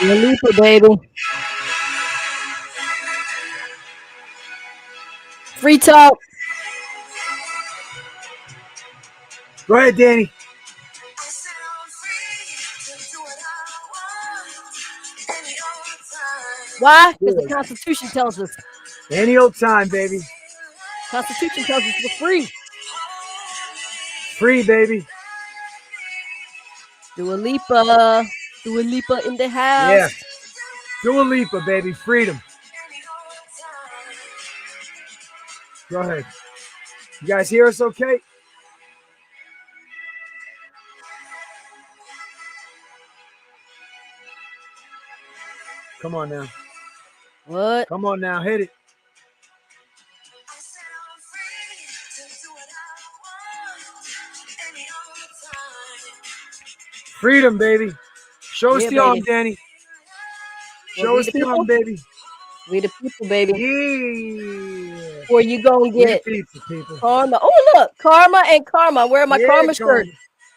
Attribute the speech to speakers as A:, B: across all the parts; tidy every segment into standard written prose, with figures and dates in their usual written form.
A: Lipa, baby. Free talk.
B: Go ahead, Danny.
A: Why? Because the Constitution tells us.
B: Any old time, baby.
A: Constitution tells us we're free.
B: Free, baby.
A: Dua Lipa. Dua Lipa in the house.
B: Yeah. Dua Lipa, baby. Freedom. Go ahead. You guys hear us okay? Come on now.
A: What?
B: Come on now. Hit it. Freedom, baby. Show us the arm, Danny. Show us the arm, baby.
A: We the people, baby.
B: Yeah.
A: Or you gonna get
B: people.
A: karma. Oh, look. Karma and karma. Where my karma shirt?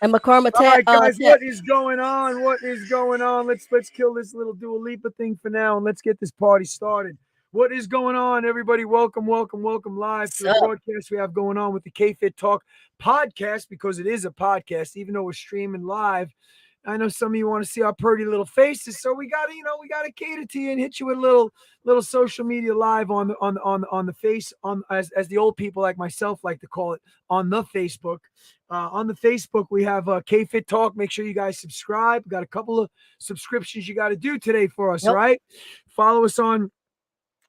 A: And my karma
B: All right, guys, what is going on? What is going on? Let's kill this little Dua Lipa thing for now, and let's get this party started. What is going on, everybody? Welcome live to the broadcast we have going on with the KFit Talk podcast, because it is a podcast, even though we're streaming live. I know some of you want to see our pretty little faces, so we gotta cater to you and hit you with a little social media live on the face, as the old people like myself like to call it, on the Facebook. On the Facebook, we have KFit Talk. Make sure you guys subscribe. We got a couple of subscriptions you got to do today for us, right? Follow us on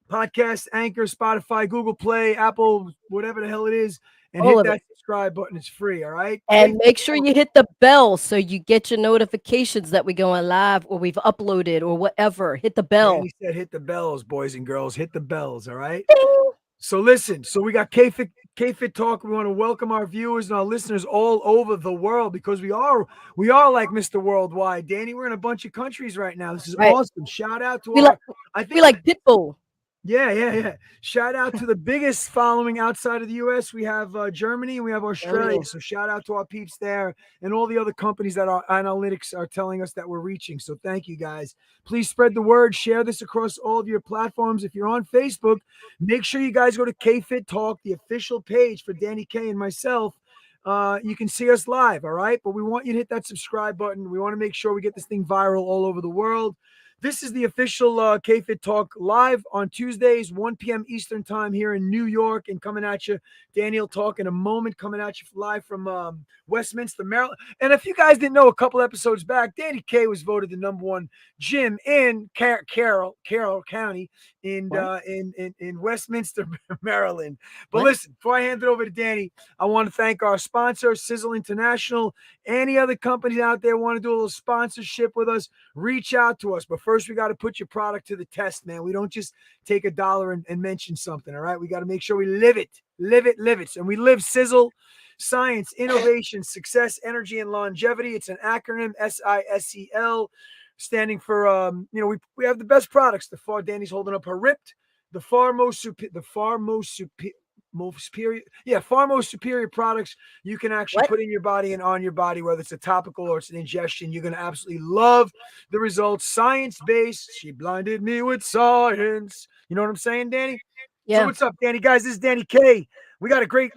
B: Podcast, Anchor, Spotify, Google Play, Apple, whatever the hell it is, and hit that subscribe button. It's free, all right?
A: And make sure you hit the bell so you get your notifications that we go on live or we've uploaded or whatever. Hit the bell.
B: Danny said hit the bells, boys and girls. Hit the bells, all right? So listen, we got KFit Talk. We want to welcome our viewers and our listeners all over the world, because we are like Mr. Worldwide. Danny, we're in a bunch of countries right now. This is awesome. Shout out to we like
A: Pitbull.
B: Yeah. Shout out to the biggest following outside of the U.S. We have Germany and we have Australia. So shout out to our peeps there and all the other companies that our analytics are telling us that we're reaching. So thank you, guys. Please spread the word. Share this across all of your platforms. If you're on Facebook, make sure you guys go to KFit Talk, the official page for Danny K and myself. You can see us live, all right? But we want you to hit that subscribe button. We want to make sure we get this thing viral all over the world. This is the official KFit Talk live on Tuesdays, 1 p.m. Eastern time here in New York, and coming at you. Danny will talk in a moment, coming at you live from Westminster, Maryland. And if you guys didn't know, a couple episodes back, Danny K was voted the #1 gym in Carroll County in Westminster, Maryland. But listen, before I hand it over to Danny, I want to thank our sponsor, Sizzle International. Any other companies out there want to do a little sponsorship with us, reach out to us. But first, we got to put your product to the test, man. We don't just take $1 and mention something, all right? We got to make sure we live it. And we live Sizzle: science, innovation, success, energy, and longevity. It's an acronym, SISEL, standing for, we have the best products. Danny's holding up her ripped, far most superior products you can actually put in your body and on your body, whether it's a topical or it's an ingestion. You're going to absolutely love the results. Science-based. She blinded me with science. You know what I'm saying, Danny? Yeah. So what's up, Danny? Guys, this is Danny K. We got a great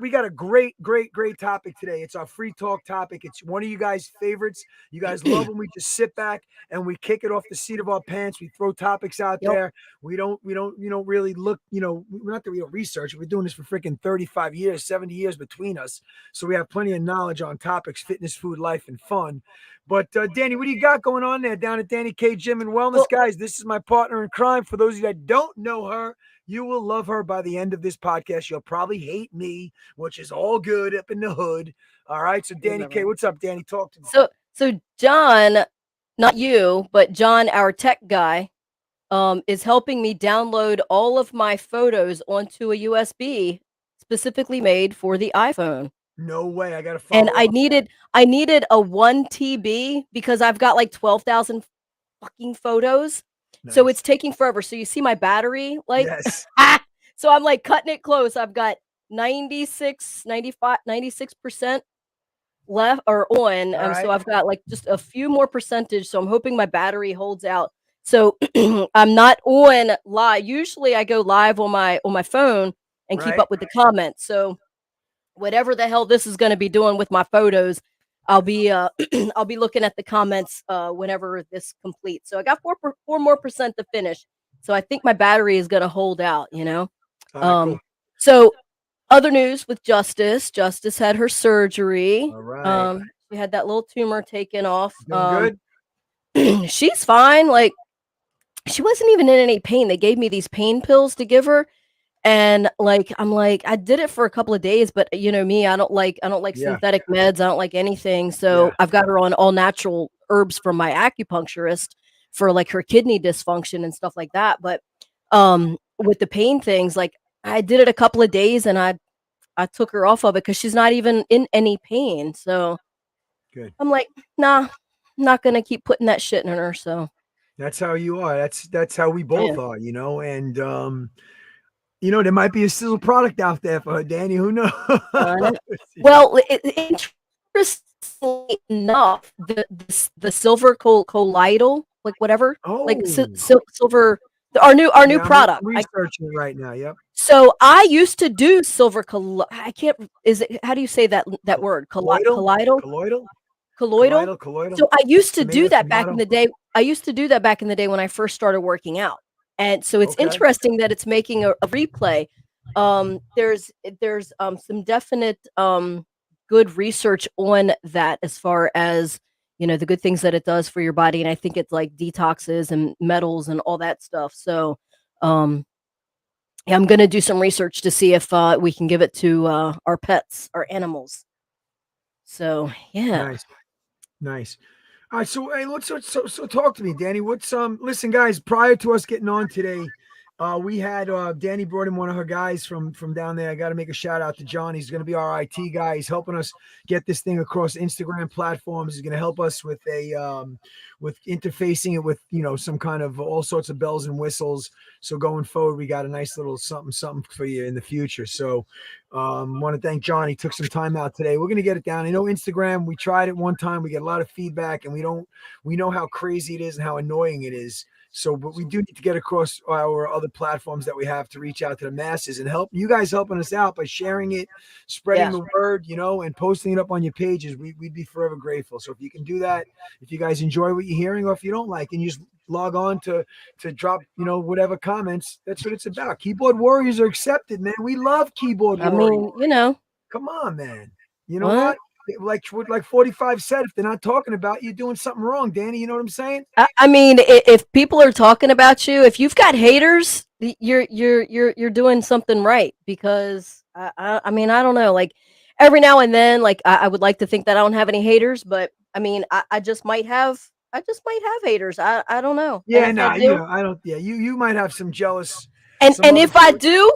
B: topic today. It's our free talk topic. It's one of you guys' favorites. You guys love when we just sit back and we kick it off the seat of our pants. We throw topics out there. We don't really look, not that we don't research. We're doing this for freaking 35 years, 70 years between us. So we have plenty of knowledge on topics, fitness, food, life, and fun. But Danny, what do you got going on there down at Danny K Gym and Wellness? Guys, this is my partner in crime. For those of you that don't know her, you will love her by the end of this podcast. You'll probably hate me, which is all good up in the hood. All right. So Danny K, what's up, Danny? Talk to me.
A: So John, not you, but John, our tech guy, is helping me download all of my photos onto a USB specifically made for the iPhone.
B: No way. I gotta follow.
A: And I needed a 1 TB because I've got like 12,000 fucking photos. Nice. So it's taking forever. So you see my battery, like,
B: yes.
A: So I'm like cutting it close. I've got 96% left or on. Right. So I've got like just a few more percentage. So I'm hoping my battery holds out. So I'm not on live. Usually I go live on my phone and keep
B: Right.
A: up with the comments. So whatever the hell this is going to be doing with my photos, I'll be I'll be looking at the comments whenever this completes. So I got 4 more% to finish. So I think my battery is going to hold out, you know.
B: All right, cool.
A: So other news with Justice. Justice had her surgery.
B: All right.
A: She had that little tumor taken off.
B: Doing good?
A: She's fine. Like, she wasn't even in any pain. They gave me these pain pills to give her. And like, I'm like, I did it for a couple of days, but you know me, I don't like
B: Yeah.
A: synthetic meds. I don't like anything. So
B: Yeah.
A: I've got her on all natural herbs from my acupuncturist for like her kidney dysfunction and stuff like that. But with the pain things, like, I did it a couple of days and I took her off of it because she's not even in any pain. So
B: Good.
A: I'm like, nah, I'm not gonna keep putting that shit in her. So
B: That's how you are. That's how we both
A: yeah.
B: are, and there might be a still product out there for her, Danny. Who knows?
A: Well, interestingly enough, the silver colloidal, like whatever, like
B: Oh,
A: silver, our new
B: yeah, I'm
A: product.
B: researching it right now. Yep.
A: So I used to do silver I can't. Is it? How do you say that word?
B: Colloidal,
A: Colloidal,
B: colloidal,
A: colloidal.
B: colloidal.
A: So I used to do
B: Tomato,
A: that back in
B: tomato.
A: the day. I used to do that back in the day when I first started working out. And so it's
B: Okay.
A: interesting that it's making a replay. There's some definite good research on that as far as, the good things that it does for your body. And I think it's like detoxes and metals and all that stuff. So yeah, I'm gonna do some research to see if we can give it to our pets, our animals. So yeah.
B: Nice, nice. All right, so hey, so talk to me, Danny. What's Listen, guys. Prior to us getting on today, we had Danny brought in one of her guys from down there. I got to make a shout out to John. He's going to be our IT guy. He's helping us get this thing across Instagram platforms. He's going to help us with with interfacing it with some kind of all sorts of bells and whistles. So going forward, we got a nice little something for you in the future. So want to thank John. He took some time out today. We're going to get it down. I know Instagram, we tried it one time. We get a lot of feedback and we know how crazy it is and how annoying it is. So, but we do need to get across our other platforms that we have to reach out to the masses and help you guys helping us out by sharing it, spreading the word, and posting it up on your pages. We'd be forever grateful. So if you can do that, if you guys enjoy what you're hearing, or if you don't like, and you just log on to drop, whatever comments, that's what it's about. Keyboard warriors are accepted, man. We love keyboard
A: I
B: warriors.
A: mean,
B: Come on, man. You know
A: what?
B: what? Like 45 said, if they're not talking about you, doing something wrong, Danny. You know what I'm saying?
A: I mean, if people are talking about you, if you've got haters, you're doing something right. Because I mean, I don't know. Like, every now and then, like, I would like to think that I don't have any haters, but I mean, I just might have. I just might have haters. I don't know. And
B: Yeah,
A: if
B: no,
A: I do,
B: I don't. Yeah, you might have some jealous,
A: and
B: some other
A: if I
B: jealous.
A: do,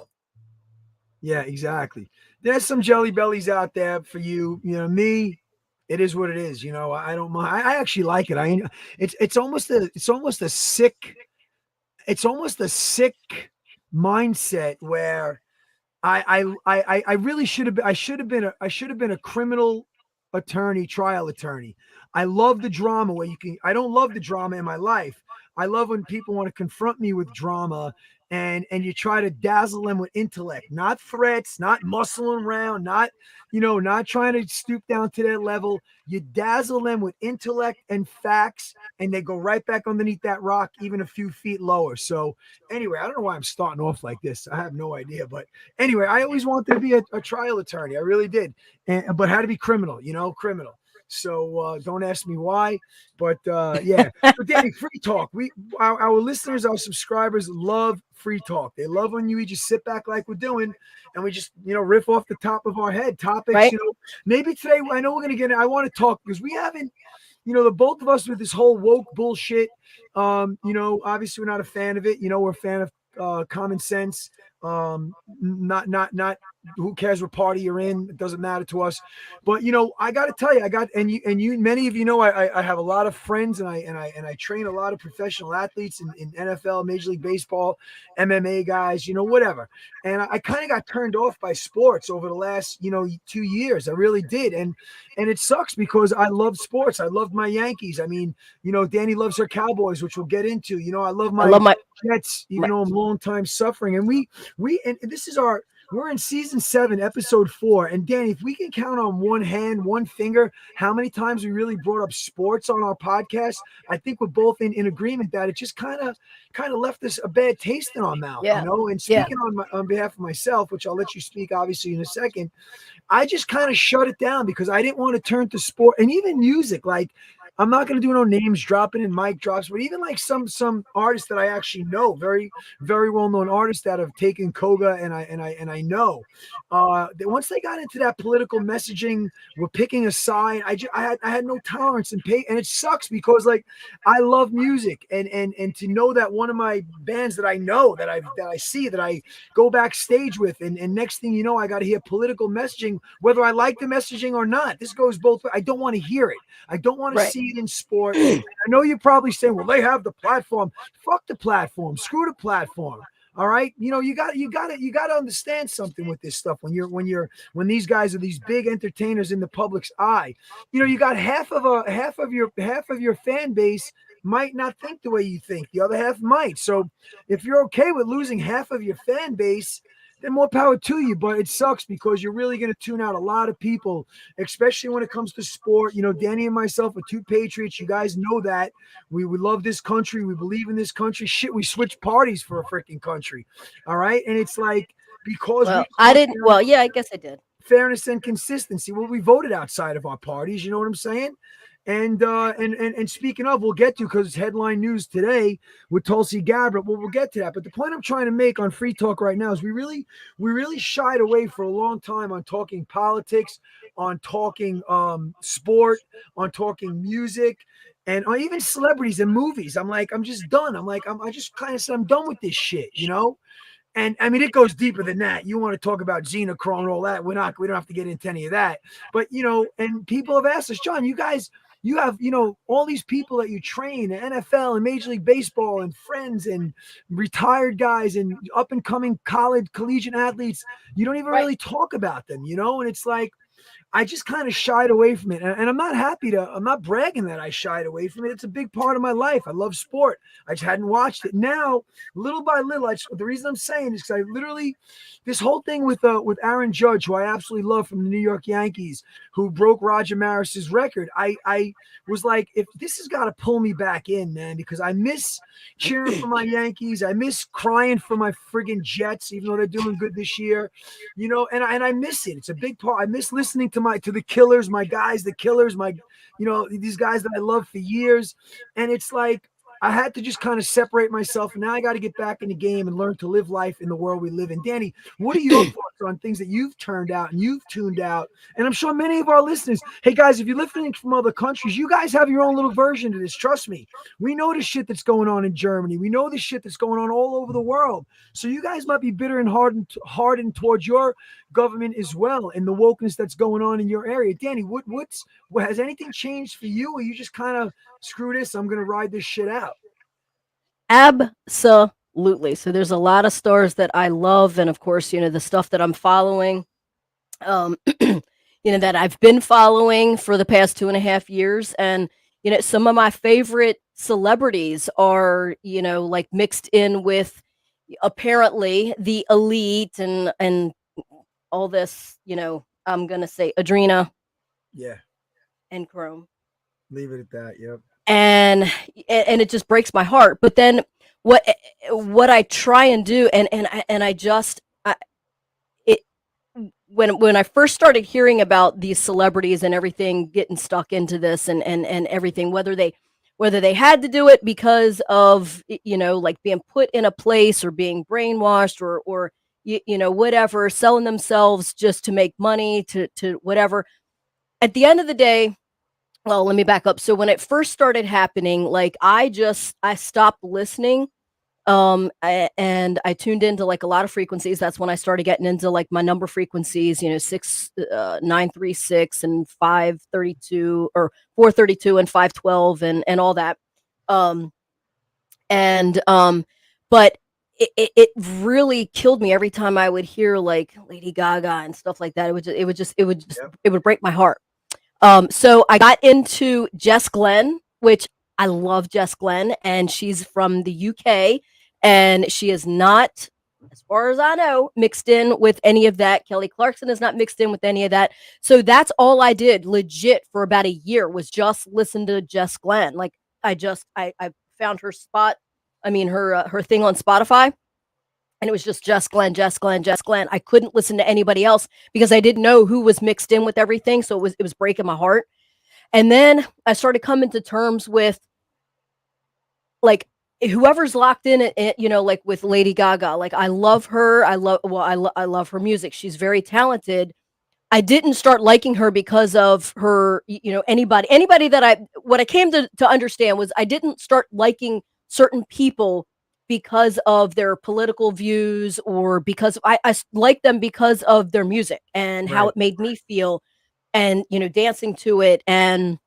B: Yeah, exactly. There's some jelly bellies out there for you. Me, it is what it is. I don't mind. I actually like it. It's almost a sick. It's almost a sick mindset where I really should have been. I should have been a criminal attorney, trial attorney. I love the drama where you can. I don't love the drama in my life. I love when people want to confront me with drama and you try to dazzle them with intellect, not threats, not muscling around, not trying to stoop down to their level. You dazzle them with intellect and facts, and they go right back underneath that rock, even a few feet lower. So anyway, I don't know why I'm starting off like this. I have no idea, but anyway, I always wanted to be a trial attorney. I really did, but had to be criminal, criminal. So don't ask me why, but yeah. So Danny, free talk. Our listeners, our subscribers love free talk. They love when we just sit back like we're doing, and we just riff off the top of our head topics.
A: right?
B: Maybe today I know we're gonna get. I want to talk because we haven't. The both of us with this whole woke bullshit. Obviously we're not a fan of it. We're a fan of common sense. Not who cares what party you're in? It doesn't matter to us. But I got to tell you, I got and you many of you know I have a lot of friends and I train a lot of professional athletes in NFL, Major League Baseball, MMA guys, whatever. And I kind of got turned off by sports over the last 2 years. I really did, and it sucks because I love sports. I love my Yankees. I mean, Danny loves her Cowboys, which we'll get into. I love
A: I
B: my
A: love
B: Jets, even
A: my
B: though I'm long time suffering. And and this is we're in season 7, episode 4. And Danny, if we can count on one hand, one finger, how many times we really brought up sports on our podcast, I think we're both in agreement that it just kind of left us a bad taste in our mouth,
A: yeah.
B: And
A: Yeah.
B: speaking on behalf of myself, which I'll let you speak obviously in a second, I just kind of shut it down because I didn't want to turn to sport and even music. Like, I'm not going to do no names dropping and mic drops, but even like some artists that I actually know, very very well known artists that have taken Koga and I know. Once they got into that political messaging, we're picking a side. I had no tolerance and pay, and it sucks because like I love music and to know that one of my bands that I know that I see that I go backstage with, and next thing you know, I got to hear political messaging, whether I like the messaging or not. This goes both ways. I don't want to hear it. I don't want to
A: Right.
B: see it in sport. I know you're probably saying, well, they have the platform. Fuck the platform. Screw the platform. All right. You got to understand something with this stuff when these guys are these big entertainers in the public's eye. You got half of your fan base might not think the way you think. The other half might. So if you're okay with losing half of your fan base, then more power to you. But it sucks because you're really going to tune out a lot of people, especially when it comes to sport. Danny and myself are two patriots. You guys know that. We love this country. We believe in this country. Shit, we switch parties for a freaking country. All right. And it's like, because we
A: Well, I
B: want
A: didn't. Well, yeah, I guess I did.
B: fairness and consistency. Well, we voted outside of our parties. You know what I'm saying? And speaking of, we'll get to, because it's headline news today with Tulsi Gabbard. Well, we'll get to that. But the point I'm trying to make on Free Talk right now is we really shied away for a long time on talking politics, on talking sport, on talking music, and on even celebrities and movies. I'm like, I'm just done. I just kind of said I'm done with this shit. And I mean, it goes deeper than that. You want to talk about Xenochrome and all that? We don't have to get into any of that. But and people have asked us, John, you have all these people that you train, NFL and Major League Baseball, and friends and retired guys and up and coming collegiate athletes. You don't even
A: Right.
B: really talk about them, and it's like, I just kind of shied away from it. And I'm not bragging that I shied away from it. It's a big part of my life. I love sport. I just hadn't watched it. Now, little by little, the reason I'm saying is because I literally, this whole thing with Aaron Judge, who I absolutely love, from the New York Yankees, who broke Roger Maris's record. I was like, if this has got to pull me back in, man, because I miss cheering for my Yankees. I miss crying for my friggin' Jets, even though they're doing good this year. And I miss it. It's a big part. I miss listening to the Killers, my guys, the Killers, these guys that I love for years. And it's like, I had to just kind of separate myself. And now I got to get back in the game and learn to live life in the world we live in. Danny, what are your thoughts on things that you've turned out and you've tuned out? And I'm sure many of our listeners, hey guys, if you're listening from other countries, you guys have your own little version to this. Trust me. We know the shit that's going on in Germany. We know the shit that's going on all over the world. So you guys might be bitter and hardened towards your government as well, and the wokeness that's going on in your area. Danny, what has anything changed for you, or you just kind of, screw this, I'm gonna ride this shit out?
A: Absolutely. So there's a lot of stars that I love, and of course, the stuff that I'm following, that I've been following for the past 2.5 years, and some of my favorite celebrities are, like mixed in with apparently the elite and all this. I'm gonna say Adrena
B: Yeah,
A: and Chrome.
B: leave it at that. Yep.
A: And it just breaks my heart. But then what I try and do, and I just it when I first started hearing about these celebrities and everything getting stuck into this and everything, whether they had to do it because of like being put in a place or being brainwashed or whatever, selling themselves just to make money, to whatever. At the end of the day, well, let me back up. So when it first started happening, like I stopped listening And I tuned into like a lot of frequencies. That's when I started getting into like my number frequencies, 936 and 532 or 432 and 512 and all that. Um, and but it really killed me every time I would hear like Lady Gaga and stuff like that.
B: Yep.
A: It would break my heart. So I got into Jess Glenn, which I love Jess Glenn, and she's from the UK, and she is not, as far as I know, mixed in with any of that. Kelly Clarkson is not mixed in with any of that. So that's all I did legit for about a year was just listen to Jess Glenn. Like I found her spot, I mean her thing on Spotify, and it was just Jess Glenn, Jess Glenn, Jess Glenn. I couldn't listen to anybody else because I didn't know who was mixed in with everything. So it was breaking my heart. And then I started coming to terms with like whoever's locked in it, like with Lady Gaga. Like I love her. I love her music. She's very talented. I didn't start liking her because of her, anybody that what I came to understand was I didn't start liking certain people because of their political views or because I like them because of their music and how
B: Right.
A: it made me feel and, dancing to it and,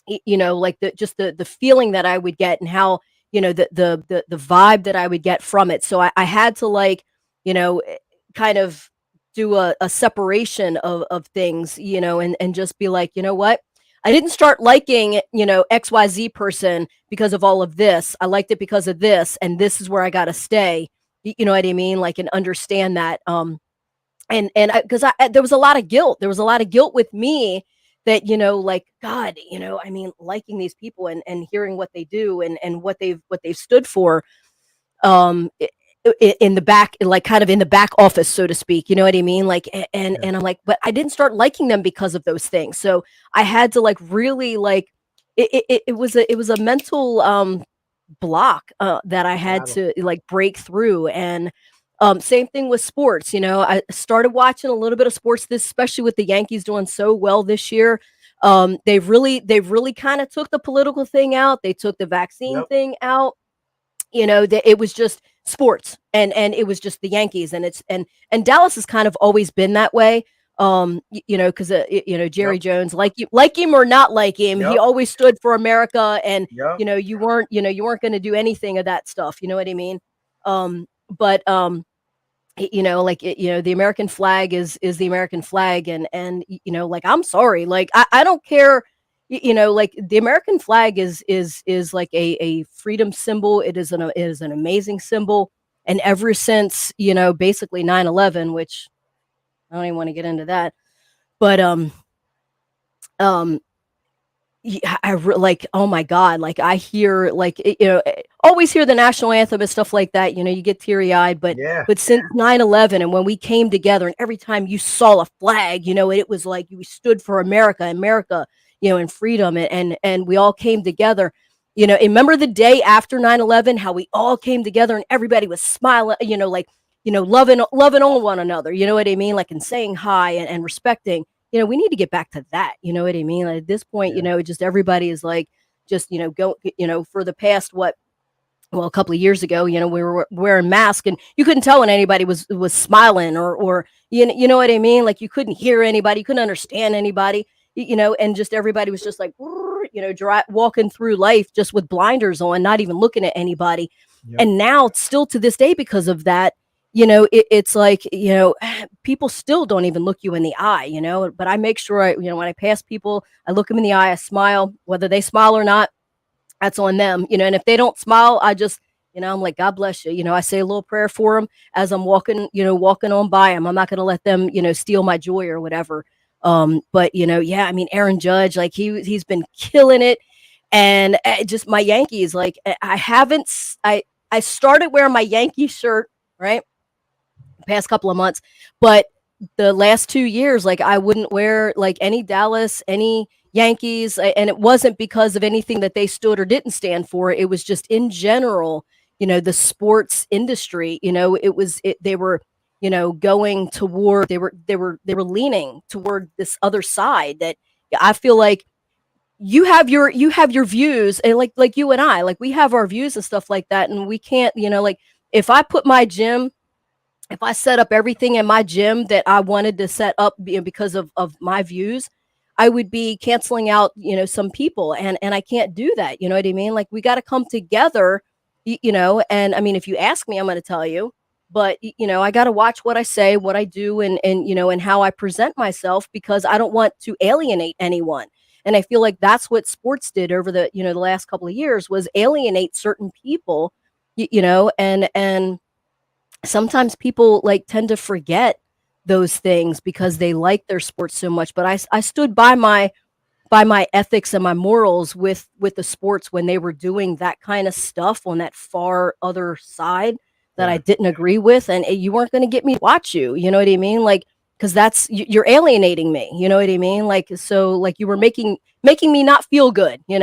A: like the feeling that I would get and how, the vibe that I would get from it. So I had to like, kind of do a separation of things, and just be like, you know what? I didn't start liking, XYZ person because of all of this. I liked it because of this, and this is where I gotta stay. You know what I mean? Like and understand that. And because there was a lot of guilt. There was a lot of guilt with me that, like God, I mean, liking these people and hearing what they do and what they've stood for. Um, in the back, like kind of in the back office, so to speak, you know what I mean? Like,
B: Yeah.
A: and I'm like, but I didn't start liking them because of those things. So I had to like really like, it was a mental, block, that I had
B: Battle.
A: to like break through. And, same thing with sports. I started watching a little bit of sports, this, especially with the Yankees doing so well this year. They've really kind of took the political thing out. They took the vaccine
B: Yep.
A: thing out, that it was just sports and it was just the Yankees and Dallas has kind of always been that way. Because
B: Yep.
A: Jerry Jones, like him or not like him, he
B: Yep.
A: always stood for America, and
B: Yep.
A: you weren't going to do anything of that stuff. You know what I mean? But the American flag is the American flag, and like I'm sorry, like I don't care. Like the American flag is like a freedom symbol. It is an amazing symbol, and ever since basically 9/11, which I don't even want to get into that, but um yeah, like, oh my God, like I hear like always hear the national anthem and stuff like that. You get teary eyed, but
B: Yeah.
A: since 9/11 and when we came together, and every time you saw a flag, it was like we stood for America, America, and freedom, and we all came together. And remember the day after 9/11, how we all came together and everybody was smiling, like loving on one another. You know what I mean? Like and saying hi and respecting. We need to get back to that. You know what I mean? Like, at this point,
B: Yeah.
A: just everybody is like, just, go, for the past, a couple of years ago, we were wearing masks and you couldn't tell when anybody was smiling or, you know what I mean? Like you couldn't hear anybody, you couldn't understand anybody, and just everybody was just like, walking through life just with blinders on, not even looking at anybody.
B: Yep.
A: And now still to this day, because of that, it's like, people still don't even look you in the eye, but I make sure when I pass people, I look them in the eye, I smile, whether they smile or not, that's on them, and if they don't smile, I just, I'm like, God bless you. I say a little prayer for them as I'm walking on by them. I'm not going to let them, steal my joy or whatever. But yeah, I mean, Aaron Judge, like he's been killing it. And just my Yankees, like I haven't, I started wearing my Yankee shirt, right? Past couple of months, but the last 2 years, like I wouldn't wear like any Dallas, any Yankees, and it wasn't because of anything that they stood or didn't stand for. It was just in general, the sports industry. They were, going toward, they were leaning toward this other side that I feel like you have your views, and like you and I, like we have our views and stuff like that, and we can't, like if I put my gym, if I set up everything in my gym that I wanted to set up, because of my views, I would be canceling out, some people, and I can't do that. You know what I mean? Like we got to come together, and I mean, if you ask me, I'm going to tell you, but I got to watch what I say, what I do, and how I present myself, because I don't want to alienate anyone. And I feel like that's what sports did over the last couple of years, was alienate certain people, and sometimes people like tend to forget those things because they like their sports so much. But I stood by my ethics and my morals with the sports when they were doing that kind of stuff on that far other side that I
B: Yeah.
A: didn't agree with, and you weren't going to get me to watch you know what I mean, like, because you're alienating me, you know what I mean, like, so like you were making me not feel good, and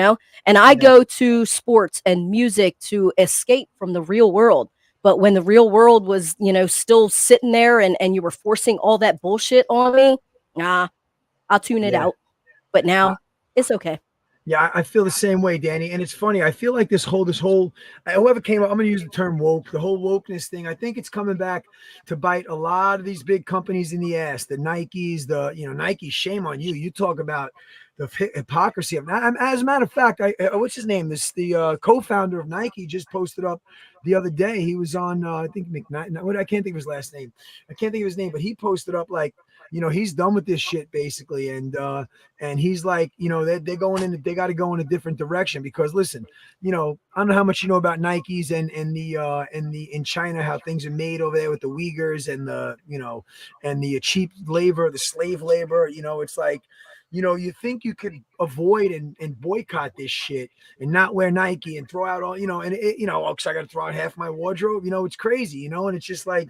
A: I
B: Yeah.
A: go to sports and music to escape from the real world. But when the real world was, still sitting there, and you were forcing all that bullshit on me, nah, I'll tune it
B: Yeah.
A: out. But now it's okay.
B: Yeah, I feel the same way, Danny. And it's funny. I feel like this whole whoever came up, I'm going to use the term woke, the whole wokeness thing. I think it's coming back to bite a lot of these big companies in the ass. The Nikes, Nike. Shame on you. You talk about the hypocrisy of. As a matter of fact, what's his name? The co-founder of Nike just posted up the other day. He was on, I think McKnight. What I can't think of his last name. I can't think of his name, but he posted up like, he's done with this shit basically, and he's like, they're going in, they got to go in a different direction because listen, I don't know how much you know about Nikes and in China, how things are made over there with the Uyghurs and the cheap labor, the slave labor. It's like, you think you could avoid and boycott this shit and not wear Nike and throw out all, and because I got to throw out half my wardrobe, it's crazy, and it's just like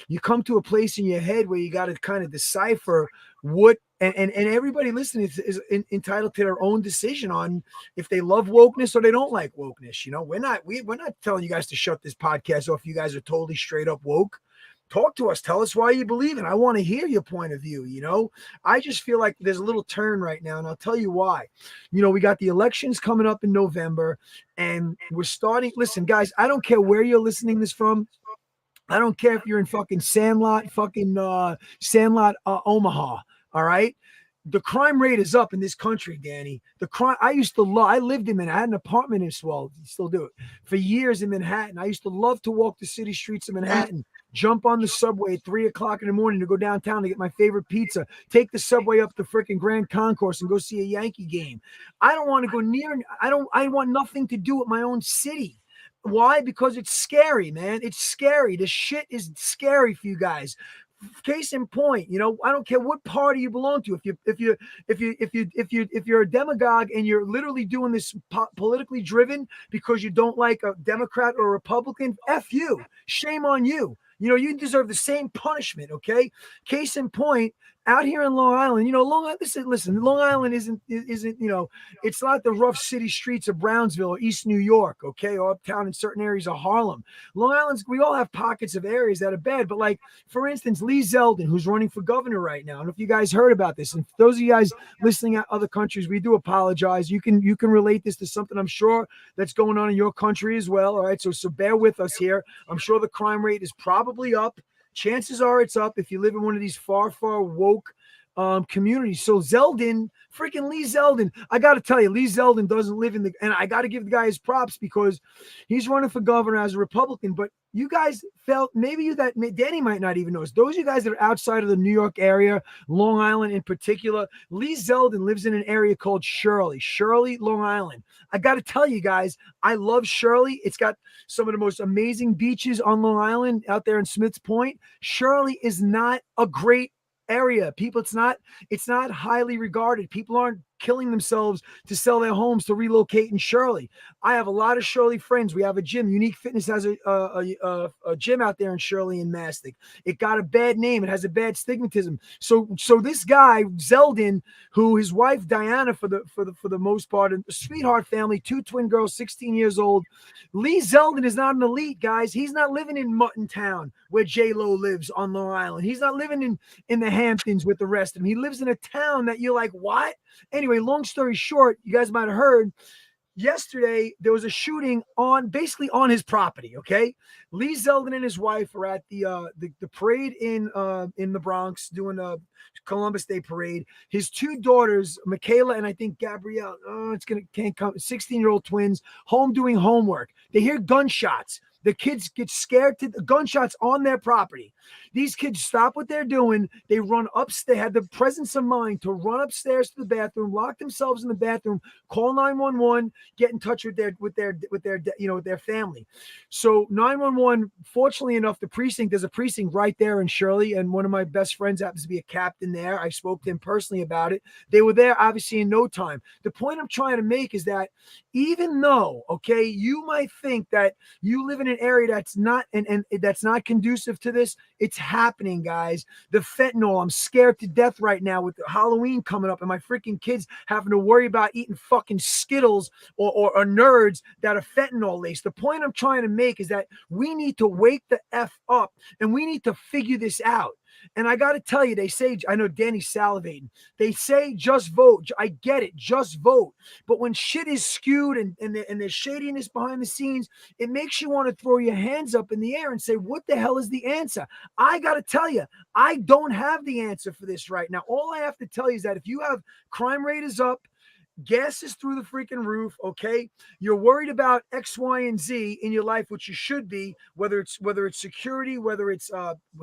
B: you come to a place in your head where you got to kind of decipher what and everybody listening is entitled to their own decision on if they love wokeness or they don't like wokeness. We're not telling you guys to shut this podcast off. You guys are totally straight up woke. Talk to us. Tell us why you believe it. I want to hear your point of view. I just feel like there's a little turn right now, and I'll tell you why. We got the elections coming up in November, and we're starting. Listen, guys, I don't care where you're listening this from. I don't care if you're in fucking Sandlot, Omaha. All right. The crime rate is up in this country, Danny. The crime. I lived in Manhattan. I had an apartment in Swell. Still do it for years in Manhattan. I used to love to walk the city streets of Manhattan, jump on the subway at 3 o'clock in the morning to go downtown to get my favorite pizza, take the subway up to freaking Grand Concourse and go see a Yankee game. I don't want to go near. I want nothing to do with my own city. Why? Because it's scary, man. It's scary. The shit is scary for you guys. Case in point, I don't care what party you belong to. If you're a demagogue and you're literally doing this politically driven because you don't like a Democrat or a Republican, F you. Shame on you. You deserve the same punishment, okay? Case in point, out here in Long Island, Long Island, listen, Long Island isn't, it's not the rough city streets of Brownsville or East New York, okay, or uptown in certain areas of Harlem. Long Island's, we all have pockets of areas that are bad, but like, for instance, Lee Zeldin, who's running for governor right now. I don't know if you guys heard about this. And for those of you guys listening at other countries, we do apologize. You can relate this to something I'm sure that's going on in your country as well. All right, so bear with us here. I'm sure the crime rate is probably up. Chances are it's up if you live in one of these far woke communities. So freaking Lee Zeldin, I got to tell you, Lee Zeldin doesn't live in and I got to give the guy his props because he's running for governor as a Republican. But you guys felt, Danny might not even know. Those of you guys that are outside of the New York area, Long Island in particular, Lee Zeldin lives in an area called Shirley, Long Island. I got to tell you guys, I love Shirley. It's got some of the most amazing beaches on Long Island out there in Smiths Point. Shirley is not a great area. People, it's not highly regarded. People aren't killing themselves to sell their homes to relocate in Shirley. I have a lot of Shirley friends. We have a gym. Unique Fitness has a gym out there in Shirley and Mastic. It got a bad name. It has a bad stigmatism. So this guy Zeldin, who his wife Diana, for the most part, a sweetheart family, 2 twin girls, 16 years old. Lee Zeldin is not an elite, guys. He's not living in Mutton Town where J-Lo lives on Long Island. He's not living in the Hamptons with the rest of them. He lives in a town that you're like, what? Anyway, long story short, you guys might have heard yesterday there was a shooting basically on his property. Okay, Lee Zeldin and his wife are at the parade in the Bronx doing a Columbus Day parade. His two daughters, Michaela and I think Gabrielle, can't come, 16-year-old twins, home doing homework. They hear gunshots. The kids get scared to the gunshots on their property. These kids stop what they're doing. They run upstairs. They had the presence of mind to run upstairs to the bathroom, lock themselves in the bathroom, call 911, get in touch with their family. So 911, fortunately enough, there's a precinct right there in Shirley, and one of my best friends happens to be a captain there. I spoke to him personally about it. They were there obviously in no time. The point I'm trying to make is that even though, okay, you might think that you live in an area that's not and that's not conducive to this, it's happening, guys. The fentanyl, I'm scared to death right now with Halloween coming up and my freaking kids having to worry about eating fucking Skittles or nerds that are fentanyl laced. The point I'm trying to make is that we need to wake the F up and we need to figure this out. And I got to tell you, they say, I know Danny's salivating. They say just vote. I get it, just vote. But when shit is skewed and there's shadiness behind the scenes, it makes you want to throw your hands up in the air and say, what the hell is the answer? I got to tell you, I don't have the answer for this right now. All I have to tell you is that if you have crime rate is up, gas is through the freaking roof, okay? You're worried about X, Y, and Z in your life, which you should be, whether it's security, whether it's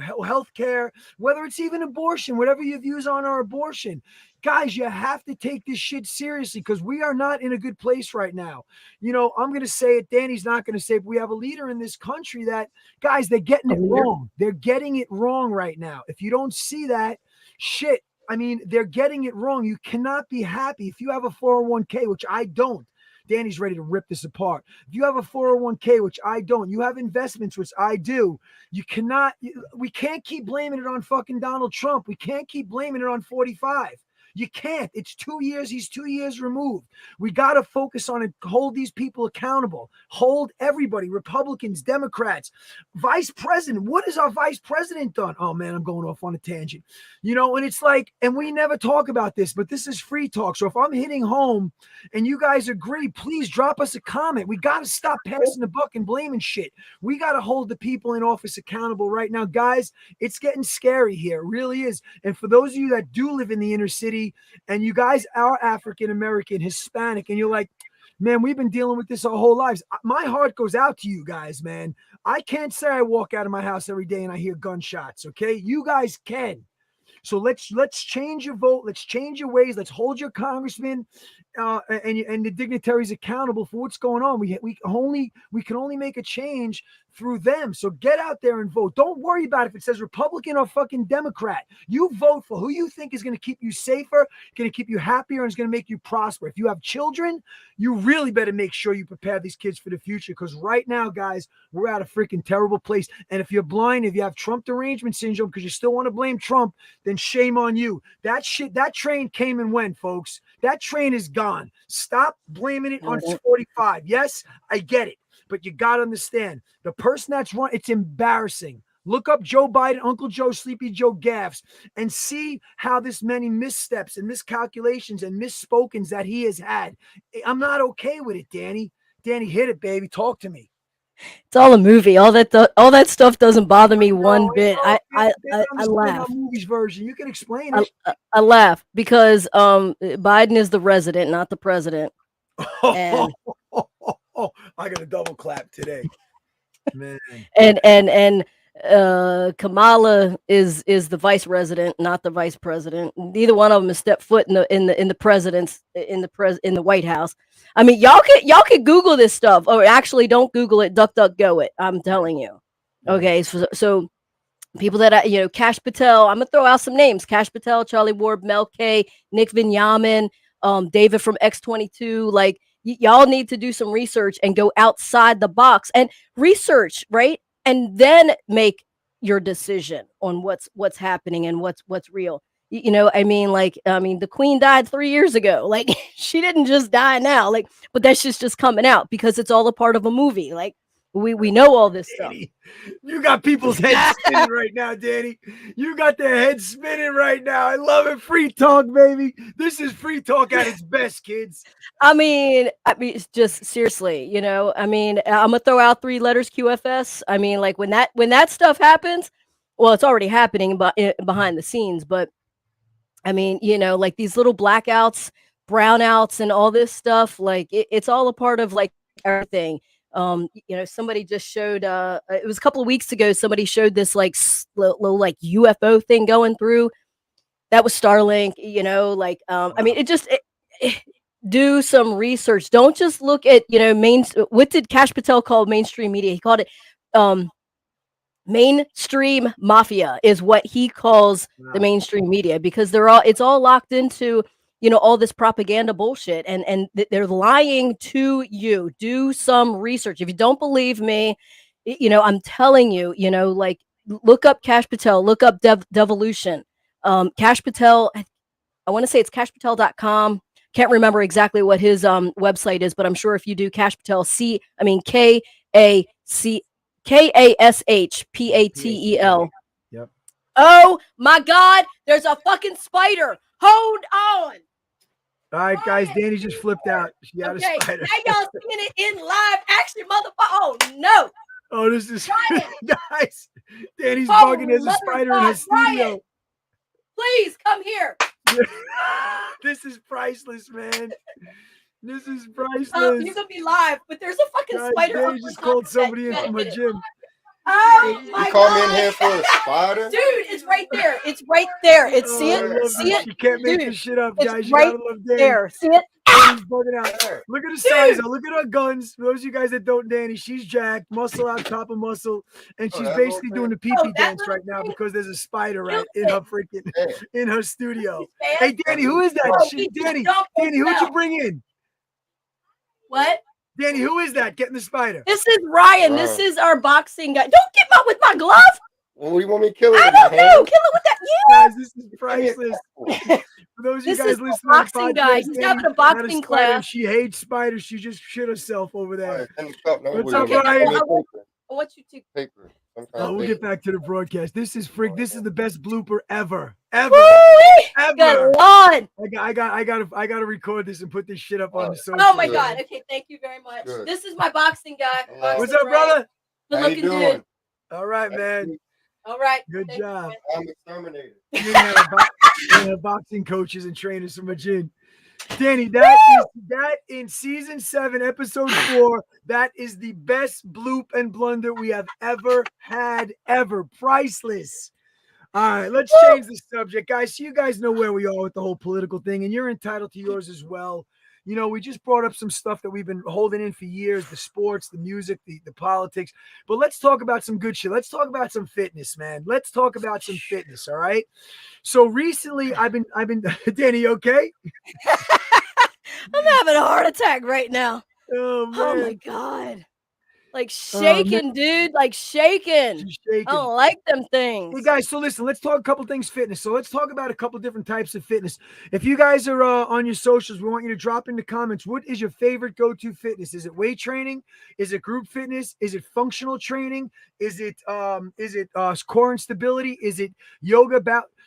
B: health care, whether it's even abortion, whatever your views on our abortion. Guys, you have to take this shit seriously because we are not in a good place right now. You know, I'm going to say it. Danny's not going to say it. But we have a leader in this country that, guys, they're getting it wrong. They're getting it wrong right now. If you don't see that, shit, I mean, they're getting it wrong. You cannot be happy. If you have a 401k, which I don't, Danny's ready to rip this apart. If you have a 401k, which I don't, you have investments, which I do, we can't keep blaming it on fucking Donald Trump. We can't keep blaming it on 45. You can't. It's 2 years. He's 2 years removed. We got to focus on it. Hold these people accountable. Hold everybody, Republicans, Democrats, vice president. What has our vice president done? Oh, man, I'm going off on a tangent. You know, and it's like, and we never talk about this, but this is free talk. So if I'm hitting home and you guys agree, please drop us a comment. We got to stop passing the buck and blaming shit. We got to hold the people in office accountable right now. Guys, it's getting scary here. It really is. And for those of you that do live in the inner city, and you guys are African American, Hispanic, and you're like, man, we've been dealing with this our whole lives. My heart goes out to you guys, man. I can't say I walk out of my house every day and I hear gunshots, okay? You guys can. So let's change your vote. Let's change your ways. Let's hold your congressman and the dignitaries accountable for what's going on. We can only make a change through them. So get out there and vote. Don't worry about if it says Republican or fucking Democrat. You vote for who you think is going to keep you safer, going to keep you happier, and is going to make you prosper. If you have children, you really better make sure you prepare these kids for the future, because right now, guys, we're at a freaking terrible place. And if you're blind, if you have Trump derangement syndrome because you still want to blame Trump, then shame on you. That train came and went, folks. That train is gone. Stop blaming it on 45. Yes, I get it. But you got to understand, the person that's run, it's embarrassing. Look up Joe Biden, Uncle Joe, Sleepy Joe gaffes, and see how this many missteps and miscalculations and misspokens that he has had. I'm not okay with it, Danny. Danny, hit it, baby. Talk to me.
A: It's all a movie. All that stuff doesn't bother me one bit. I laugh.
B: Movies version. You can explain it.
A: I laugh because Biden is the resident, not the president. And
B: I got a double clap today, man.
A: And Kamala is the vice resident, not the vice president. Neither one of them has stepped foot in the White House. I mean, y'all can Google this stuff, or actually don't Google it. DuckDuckGo it. I'm telling you. Okay, so people that Kash Patel. I'm gonna throw out some names: Kash Patel, Charlie Ward, Mel K, Nick Vinyamin, David from X22. Like, y'all need to do some research and go outside the box and research, right? And then make your decision on what's happening and what's real. The Queen died 3 years ago. Like, she didn't just die now. Like, but that's just coming out because it's all a part of a movie. Like, We know all this stuff.
B: Danny, you got people's heads spinning right now, Danny. You got their heads spinning right now. I love it. Free talk, baby. This is free talk at its best, kids.
A: I mean, it's just seriously, you know. I mean, I'm gonna throw out 3 letters QFS. I mean, like when that stuff happens, well, it's already happening, but behind the scenes. But I mean, you know, like these little blackouts, brownouts, and all this stuff. Like it's all a part of like everything. You know, somebody just showed. It was a couple of weeks ago. Somebody showed this like little like UFO thing going through. That was Starlink. You know, like
B: Wow.
A: I mean, do some research. Don't just look at, you know, what did Kash Patel call mainstream media? He called it mainstream mafia is what he calls the mainstream media, because it's all locked into, you know, all this propaganda bullshit, and they're lying to you. Do some research. If you don't believe me, you know, I'm telling you, you know, like look up Kash Patel, look up Devolution. Kash Patel, I want to say it's cashpatel.com. Can't remember exactly what his website is, but I'm sure if you do Kash Patel, KASHPATEL.
B: Yep.
A: Oh my God, there's a fucking spider. Hold on.
B: All right, guys. Danny just flipped out. She had a spider.
A: Now y'all seeing it in live action, motherfucker. Oh no.
B: Oh, this is guys. Danny's bugging. There's a spider in his studio.
A: Please come here.
B: This is priceless, man. This is priceless.
A: You're gonna be live, but there's a fucking spider.
B: Danny just called somebody in from my gym.
A: Oh my God!
C: You call me in here for a spider?
A: Dude, it's right there. It's right there. See it? See it?
B: You can't make this shit up, guys. You
A: right
B: gotta love Danny.
A: there. See it?
B: Danny's bugging out. Look at the size. Look at her guns. For those of you guys that don't, Danny, she's jacked, muscle out top of muscle, and she's basically doing the pee-pee dance right now because there's a spider right in her freaking in her studio. Hey, Danny, who is that? Danny, who'd you bring in?
A: What?
B: Danny, who is that getting the spider?
A: This is Ryan.
C: Wow.
A: This is our boxing guy. Don't get out with my glove.
C: Well, what do you want me to kill it?
A: I don't know. Kill it with that.
B: Guys, this is priceless. For those of you guys listening,
A: boxing guy. He's having a boxing class.
B: She hates spiders. She just shit herself over there.
C: What's
B: up, Ryan?
A: I want you to
C: paper.
B: We'll get back to the broadcast. This is the best blooper ever.
A: Good Lord.
B: I gotta record this and put this shit up on the social.
A: Oh my God. Okay, thank you very much.
C: Good.
A: This is my boxing guy.
B: What's up, brother?
A: Good
C: How you
A: looking
C: doing?
A: dude.
B: All right, man.
A: All right.
B: Good job.
C: I'm exterminated.
B: You have boxing coaches and trainers from a gym. Danny, that in season 7, episode 4, that is the best bloop and blunder we have ever had, ever. Priceless. All right, let's change the subject, guys. So you guys know where we are with the whole political thing, and you're entitled to yours as well. You know, we just brought up some stuff that we've been holding in for years, the sports, the music, the politics. But let's talk about some good shit. Let's talk about some fitness, man. Let's talk about some fitness, all right? So recently I've been Danny, okay?
A: I'm having a heart attack right now.
B: Oh, man.
A: Oh my God. Like shaking, dude. Like shaking. I don't like them things.
B: Hey guys, so listen, let's talk a couple things fitness. So let's talk about a couple different types of fitness. If you guys are on your socials, we want you to drop in the comments. What is your favorite go-to fitness? Is it weight training? Is it group fitness? Is it functional training? Is it core and stability? Is it yoga?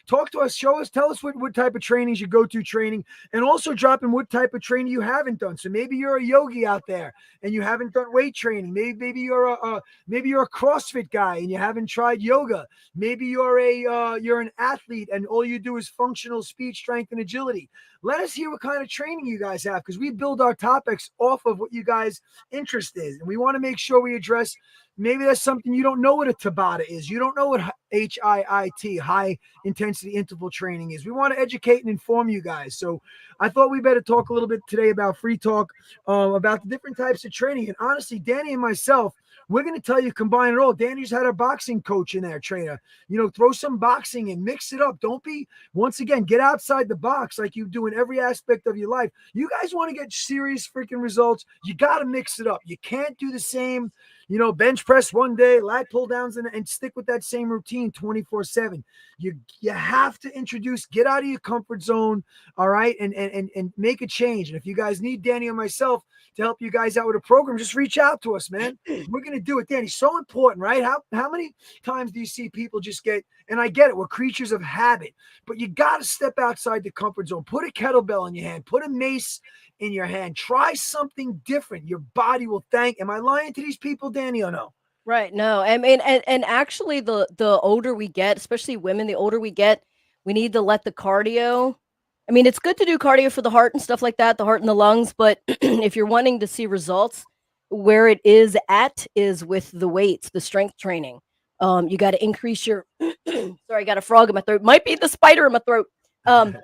B: Talk to us, show us, tell us what type of training is your go-to training, and also drop in what type of training you haven't done. So maybe you're a yogi out there and you haven't done weight training. Maybe you're a CrossFit guy and you haven't tried yoga. Maybe you're an athlete and all you do is functional speed, strength, and agility. Let us hear what kind of training you guys have, because we build our topics off of what you guys' interest is, and we want to make sure we address. Maybe that's something you don't know what a Tabata is. You don't know what HIIT, high intensity interval training is. We want to educate and inform you guys. So I thought we better talk a little bit today about free talk, about the different types of training. And honestly, Danny and myself, we're going to tell you, combine it all. Danny's had a boxing coach in there, trainer. You know, throw some boxing in, mix it up. Don't be, once again, get outside the box like you do in every aspect of your life. You guys want to get serious freaking results, you got to mix it up. You can't do the same, bench press one day, lat pull downs, and stick with that same routine 24/7. You have to introduce, get out of your comfort zone, all right, and make a change. And if you guys need Danny or myself to help you guys out with a program, just reach out to us, man. We're going to do it, Danny. So important, right? How many times do you see people just get, and I get it, we're creatures of habit, but you got to step outside the comfort zone. Put a kettlebell in your hand, put a mace in your hand, try something different. Your body will thank. Am I lying to these people, Danny, or no?
A: Right. No, I mean, and actually, the older we get, especially women, the older we get, we need to let the cardio. I mean, it's good to do cardio for the heart and stuff like that, the heart and the lungs. But if you're wanting to see results, where it is at is with the weights, the strength training. You got to increase your. Sorry, I got a frog in my throat. Might be the spider in my throat. Um,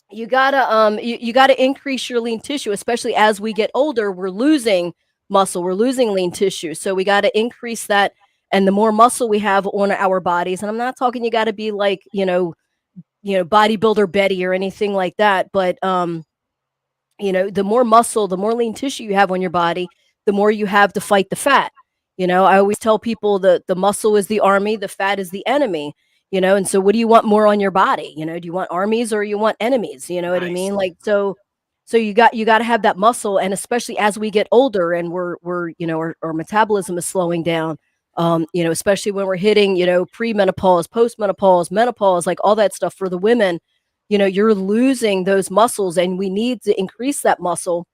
A: you gotta increase your lean tissue, especially as we get older. We're losing muscle, we're losing lean tissue, so we got to increase that. And the more muscle we have on our bodies, and I'm not talking you got to be like bodybuilder Betty or anything like that, but the more muscle, the more lean tissue you have on your body, the more you have to fight the fat. I always tell people that the muscle is the army, the fat is the enemy. And so what do you want more on your body? Do you want armies or you want enemies? You know what I
B: Nice.
A: mean? Like, so you got to have that muscle. And especially as we get older and our metabolism is slowing down, especially when we're hitting, premenopause, postmenopause, menopause, like all that stuff for the women, you're losing those muscles, and we need to increase that muscle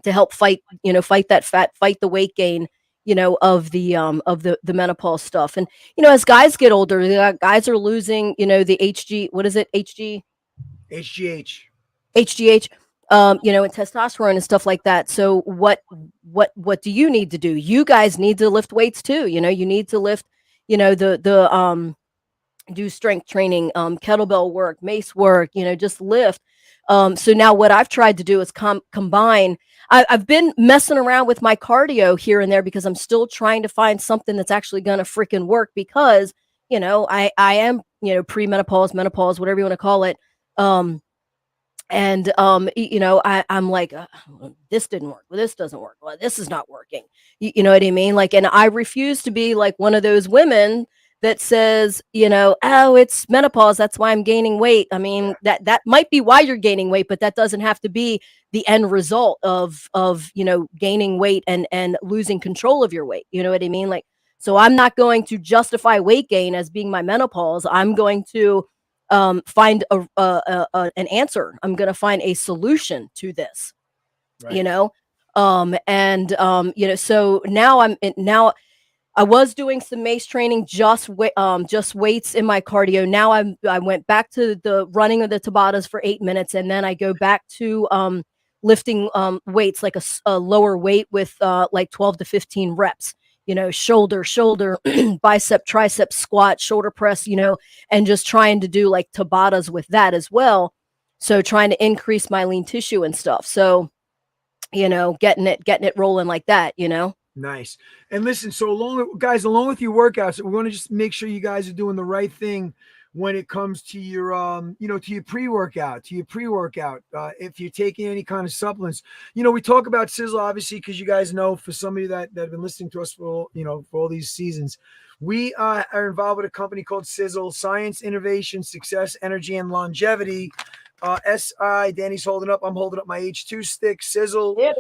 A: to help fight that fat, fight the weight gain, of the menopause stuff. And as guys get older, the guys are losing, the HG, what is it,
B: HGH.
A: HGH, and testosterone and stuff like that. So what do you need to do? You guys need to lift weights too. You need to lift, do strength training, kettlebell work, mace work, just lift. So now what I've tried to do is combine. I've been messing around with my cardio here and there because I'm still trying to find something that's actually going to freaking work, because, I am, premenopause, menopause, whatever you want to call it. I'm like, this didn't work. Well, this doesn't work. Well, this is not working. You know what I mean? Like, and I refuse to be like one of those women that says, oh, it's menopause, that's why I'm gaining weight. I mean, that might be why you're gaining weight, but that doesn't have to be the end result of gaining weight and losing control of your weight. You know what I mean? Like, so I'm not going to justify weight gain as being my menopause. I'm going to find an answer. I'm going to find a solution to this.
B: Right.
A: So now I was doing some mace training, just weights in my cardio. Now I went back to the running of the Tabatas for 8 minutes, and then I go back to lifting weights, like a lower weight with like 12 to 15 reps. Shoulder, bicep, tricep, squat, shoulder press. And just trying to do like Tabatas with that as well. So trying to increase my lean tissue and stuff. So getting it rolling like that.
B: Nice. And listen, so along with your workouts, we want to just make sure you guys are doing the right thing when it comes to your, to your pre-workout, if you're taking any kind of supplements. We talk about Sizzle, obviously, because you guys know, for somebody that have been listening to us for all these seasons, we are involved with a company called Sizzle, Science, Innovation, Success, Energy, and Longevity. SI, Danny's holding up. I'm holding up my H2 stick. Sizzle.
A: Yeah.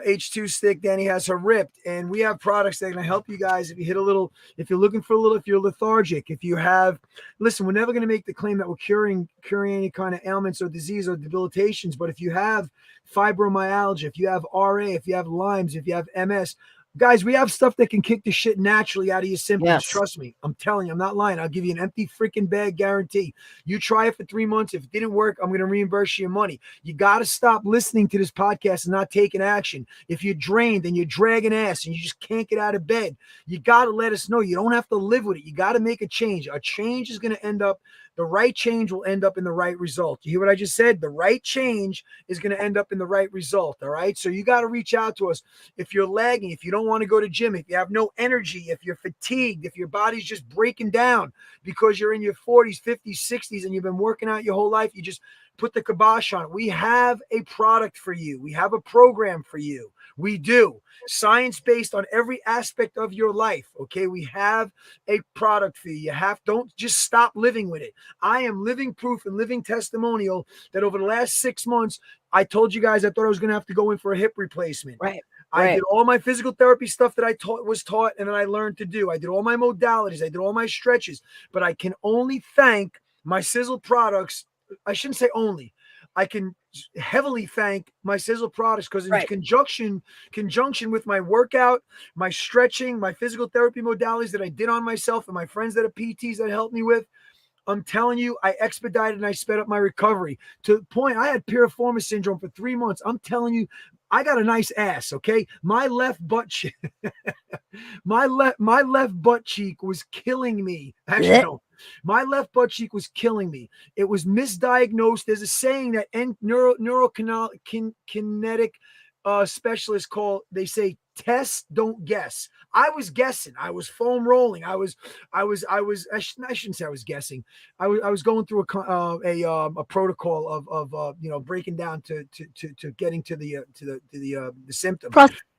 B: H2 stick, Danny has her ripped, and we have products that are going to help you guys if you're looking for a little, if you're lethargic, if you have, listen, we're never going to make the claim that we're curing any kind of ailments or disease or debilitations, but if you have fibromyalgia, if you have RA, if you have Lyme's, if you have MS, guys, we have stuff that can kick the shit naturally out of your symptoms.
A: Yes.
B: Trust me. I'm telling you, I'm not lying. I'll give you an empty freaking bag guarantee. You try it for 3 months. If it didn't work, I'm going to reimburse you your money. You got to stop listening to this podcast and not taking action. If you're drained and you're dragging ass and you just can't get out of bed, you got to let us know. You don't have to live with it. You got to make a change. A change is going to end up, the right change will end up in the right result. You hear what I just said? The right change is going to end up in the right result. All right. So you got to reach out to us. If you're lagging, if you don't want to go to gym, if you have no energy, if you're fatigued, if your body's just breaking down because you're in your 40s, 50s, 60s, and you've been working out your whole life, you just put the kibosh on it. We have a product for you. We have a program for you. We do. Science-based on every aspect of your life. Okay. We have a product for you. Don't just stop living with it. I am living proof and living testimonial that over the last 6 months, I told you guys I thought I was going to have to go in for a hip replacement.
A: Right.
B: I did all my physical therapy stuff that I was taught and then I learned to do. I did all my modalities. I did all my stretches. But I can only thank my Sizzle products. I shouldn't say only. I can heavily thank my Sizzle products because in conjunction with my workout, my stretching, my physical therapy modalities that I did on myself and my friends that are PTs that helped me with, I'm telling you, I expedited and I sped up my recovery to the point I had piriformis syndrome for 3 months. I'm telling you, I got a nice ass. Okay, my left butt cheek, my left butt cheek was killing me. Actually, no, my left butt cheek was killing me. It was misdiagnosed. There's a saying that neurokinetic specialists they say test, don't guess. I was guessing. I was foam rolling. I shouldn't say I was guessing. I was going through a protocol of breaking down to getting to the symptom.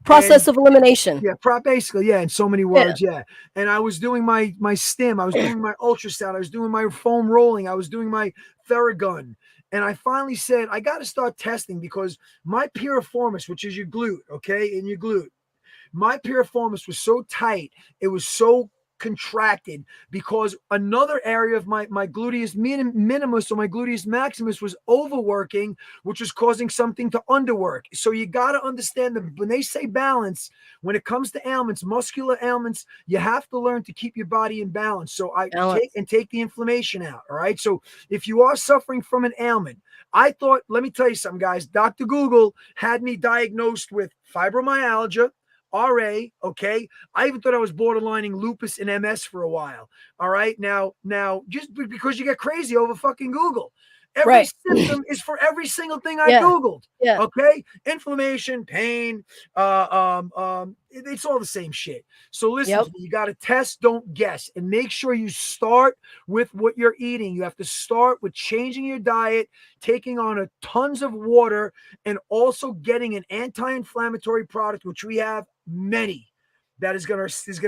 A: Process of elimination.
B: Yeah, basically, yeah, in so many words, yeah. And I was doing my stim, I was doing my ultrasound, I was doing my foam rolling, I was doing my Theragun. And I finally said, I got to start testing because my piriformis, which is your glute, okay, in your glute, my piriformis was so tight, it was so contracted because another area of my gluteus minimus or my gluteus maximus was overworking, which was causing something to underwork. So you got to understand that when they say balance, when it comes to ailments, muscular ailments, you have to learn to keep your body in balance. So take the inflammation out. All right. So if you are suffering from an ailment, I thought, let me tell you something, guys. Dr. Google had me diagnosed with fibromyalgia, RA, okay. I even thought I was borderlining lupus and MS for a while. All right. Now, just because you get crazy over fucking Google. Every symptom is for every single thing I Googled. Yeah. Okay. Inflammation, pain, it's all the same shit. So listen to me, you got to test, don't guess, and make sure you start with what you're eating. You have to start with changing your diet, taking on tons of water, and also getting an anti-inflammatory product, which we have many. That is going to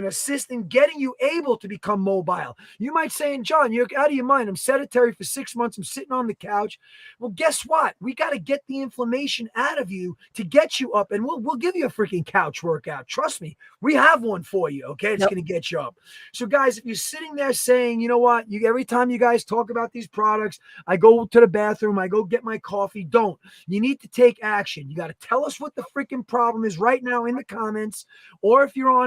B: assist in getting you able to become mobile. You might say, John, you're out of your mind. I'm sedentary for 6 months. I'm sitting on the couch. Well, guess what? We got to get the inflammation out of you to get you up, and we'll give you a freaking couch workout. Trust me, we have one for you. Okay, it's going to get you up. So, guys, if you're sitting there saying, you know what, every time you guys talk about these products, I go to the bathroom, I go get my coffee. Don't. You need to take action. You got to tell us what the freaking problem is right now in the comments, or if you're on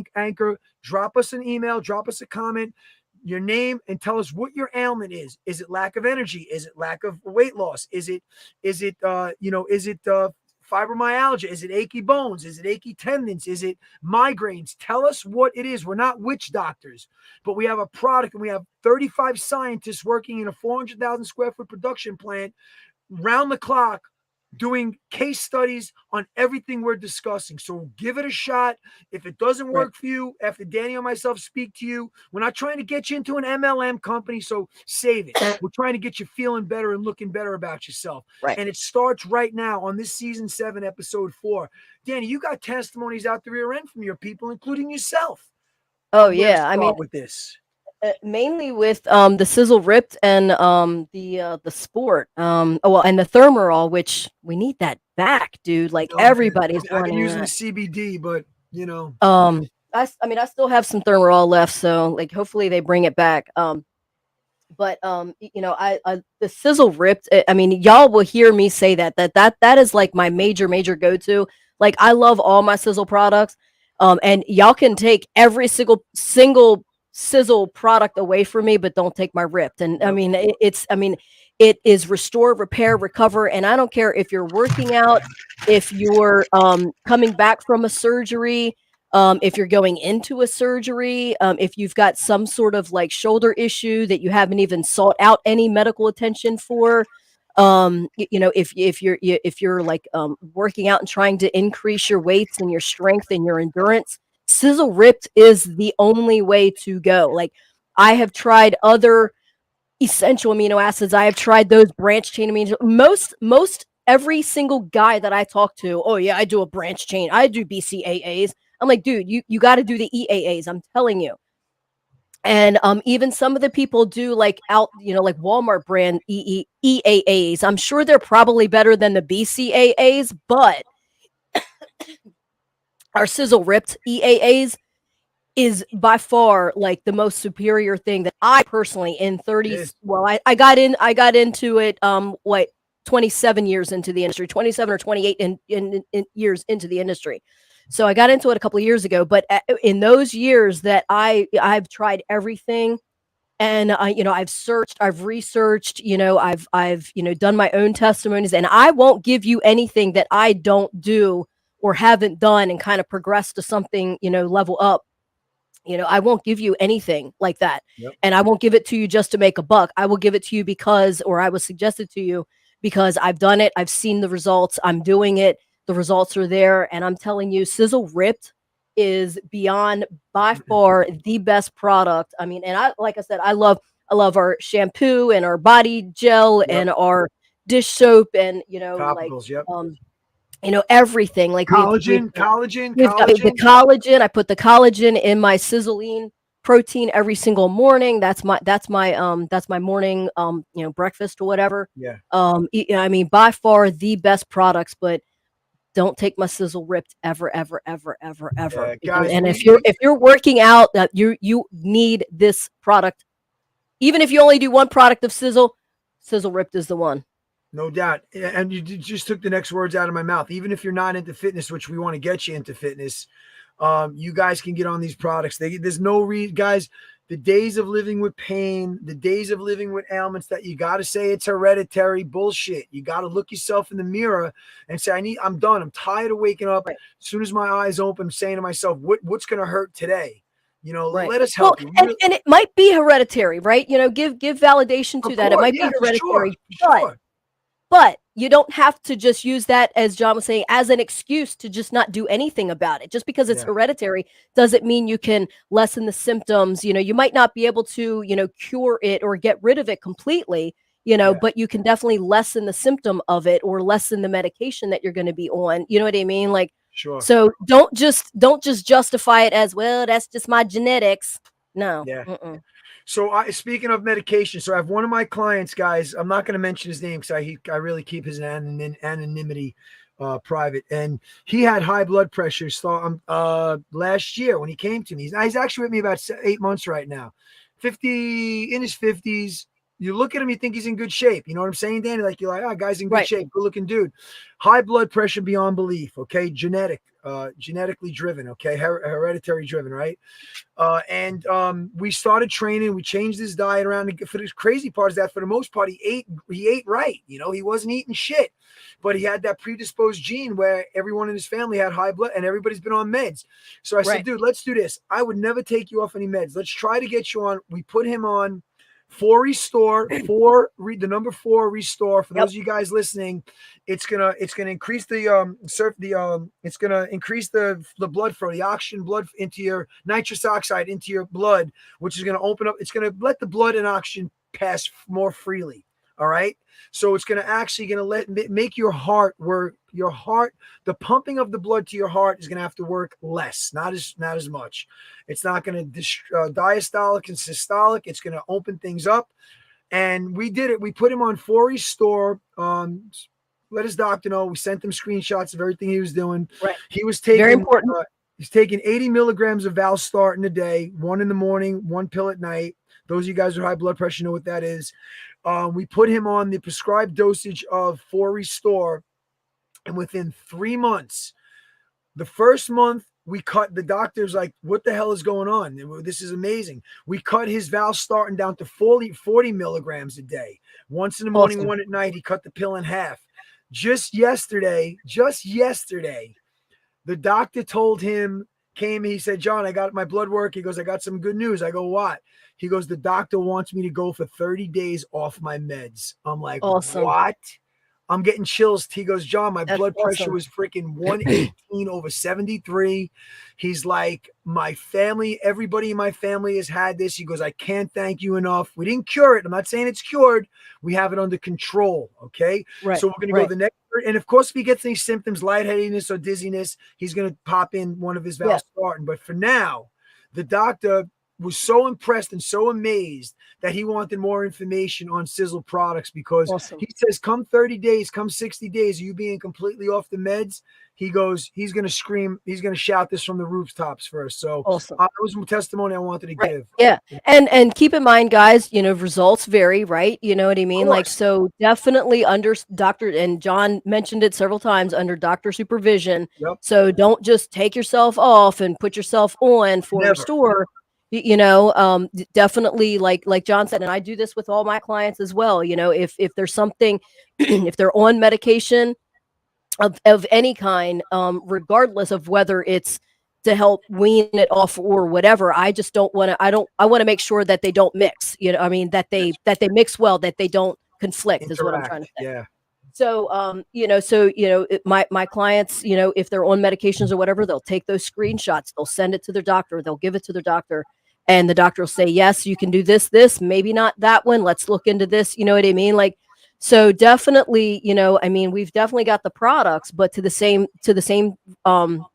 B: Anchor, drop us an email, drop us a comment, your name, and tell us what your ailment is. Is it lack of energy? Is it lack of weight loss? Is it fibromyalgia? Is it achy bones? Is it achy tendons? Is it migraines? Tell us what it is. We're not witch doctors, but we have a product and we have 35 scientists working in a 400,000 square foot production plant round the clock, doing case studies on everything we're discussing. So give it a shot. If it doesn't work for you, after Danny and myself speak to you, we're not trying to get you into an MLM company, so save it. We're trying to get you feeling better and looking better about yourself. And it starts right now on this season 7, episode 4. Danny, you got testimonies out the rear end from your people, including yourself.
A: Oh, yeah. I mean,
B: with this.
A: Mainly with the Sizzle Ripped and the Sport, and the Thermarol, which we need that back, dude. Like everybody's
B: wanting using the CBD, but
A: I still have some Thermarol left, so like hopefully they bring it back. But the Sizzle Ripped, I mean, y'all will hear me say that is like my major go-to. Like I love all my Sizzle products, and y'all can take every single Sizzle product away from me, but don't take my Ripped. And I mean, it is restore, repair, recover. And I don't care if you're working out, if you're coming back from a surgery, if you're going into a surgery, if you've got some sort of like shoulder issue that you haven't even sought out any medical attention for. If you're like working out and trying to increase your weights and your strength and your endurance, Sizzle Ripped is the only way to go. Like I have tried other essential amino acids. I have tried those branch chain amino. Most every single guy that I talk to, oh yeah, I do a branch chain. I do BCAAs. I'm like, dude, you got to do the EAAs. I'm telling you. And even some of the people do like like Walmart brand EAAs. I'm sure they're probably better than the BCAAs, but our Sizzle Ripped EAAs is by far like the most superior thing that I personally in 30, well, I got into it, 27 years into the industry, 27 or 28 in years into the industry. So I got into it a couple of years ago, but in those years that I've tried everything, and I've searched, I've researched, I've done my own testimonies, and I won't give you anything that I don't do or haven't done and kind of progress to something, level up. I won't give you anything like that.
B: Yep.
A: And I won't give it to you just to make a buck. I will give it to you because, or I will suggest it to you because I've done it. I've seen the results. I'm doing it. The results are there. And I'm telling you, Sizzle Ripped is beyond by far the best product. I mean, and like I said, I love our shampoo and our body gel and our dish soap and,
B: topicals,
A: everything. Like
B: collagen.
A: We've got the collagen. I put the collagen in my Sizzleine protein every single morning. That's my morning breakfast or whatever.
B: Yeah.
A: I mean, by far the best products, but don't take my Sizzle Ripped ever.
B: Yeah, guys,
A: and if you're working out, that you need this product. Even if you only do one product of Sizzle Ripped is the one.
B: No doubt. And you just took the next words out of my mouth. Even if you're not into fitness, which we want to get you into fitness, you guys can get on these products. There's no reason, guys, the days of living with pain, the days of living with ailments that you got to say it's hereditary bullshit. You got to look yourself in the mirror and say, I'm done. I'm tired of waking up. Right. As soon as my eyes open, I'm saying to myself, what's going to hurt today?
A: Right.
B: Let us help you.
A: And it might be hereditary, right? Give validation to that. It might be hereditary, but you don't have to just use that, as Jon was saying, as an excuse to just not do anything about it. Just because it's hereditary doesn't mean you can lessen the symptoms. You might not be able to, cure it or get rid of it completely, but you can definitely lessen the symptom of it or lessen the medication that you're going to be on. You know what I mean? Like,
B: sure.
A: So don't just justify it as, well, that's just my genetics. No.
B: Yeah. So speaking of medication, so I have one of my clients, guys, I'm not going to mention his name because I really keep his anonymity private. And he had high blood pressure last year when he came to me. He's actually with me about 8 months right now. In his 50s. You look at him, you think he's in good shape. You know what I'm saying, Danny? Like, you're like, guy's in good shape, good looking dude. High blood pressure beyond belief, okay? Genetically driven, okay? Hereditary driven, right? And we started training. We changed his diet around. For the crazy part is that for the most part, he ate right. He wasn't eating shit, but he had that predisposed gene where everyone in his family had high blood and everybody's been on meds. So I said, dude, let's do this. I would never take you off any meds. Let's try to get you on. We put him on 4 Restore, the number 4 Restore. For those of you guys listening, it's gonna increase it's gonna increase the blood flow, the oxygen blood into your nitrous oxide into your blood, which is gonna open up. It's gonna let the blood and oxygen pass more freely. All right. So it's make your heart work. The pumping of the blood to your heart is going to have to work less, not as much. It's not going to diastolic and systolic. It's going to open things up. And we did it. We put him on 4 Restore. Let his doctor know. We sent him screenshots of everything he was doing.
A: Right.
B: He was taking,
A: very important.
B: He's taking 80 milligrams of Valsartan a day, 1 in the morning, 1 pill at night. Those of you guys with high blood pressure know what that is. We put him on the prescribed dosage of 4 Restore, and within 3 months, the first month we cut, the doctor's like, what the hell is going on? This is amazing. We cut his Valsartan down to 40 milligrams a day. Once in the morning, 1 at night. He cut the pill in half. Just yesterday, the doctor told him, he said, Jon, I got my blood work. He goes, I got some good news. I go, what? He goes, the doctor wants me to go for 30 days off my meds. I'm like, what? I'm getting chills. He goes, Jon, my blood pressure was freaking 118 over 73. He's like, my family, everybody in my family has had this. He goes, I can't thank you enough. We didn't cure it. I'm not saying it's cured. We have it under control. Okay.
A: Right.
B: So we're going to go the next. And of course, if he gets any symptoms, lightheadedness or dizziness, he's going to pop in one of his Valsartan. But for now, the doctor was so impressed and so amazed that he wanted more information on Sizzle products because
A: Awesome.
B: he says, come 30 days, come 60 days, are you being completely off the meds? He goes, he's going to scream, he's going to shout this from the rooftops first. So
A: Awesome.
B: that was a testimony I wanted to give.
A: Yeah. And keep in mind, guys, results vary, right? You know what I mean? Like, so definitely under doctor, and John mentioned it several times, under doctor supervision.
B: Yep.
A: So don't just take yourself off and put yourself on for
B: Never.
A: restore. Definitely like John said, and I do this with all my clients as well. If there's something, if they're on medication of any kind, regardless of whether it's to help wean it off or whatever, I just don't want to, I want to make sure that they don't mix, that they mix well, that they don't conflict is what I'm trying to say.
B: Yeah.
A: So, my clients, if they're on medications or whatever, they'll take those screenshots, they'll send it to their doctor, they'll give it to their doctor, and the doctor will say, yes, you can do this, maybe not that one. Let's look into this. You know what I mean? Like, so definitely, we've definitely got the products, but to the same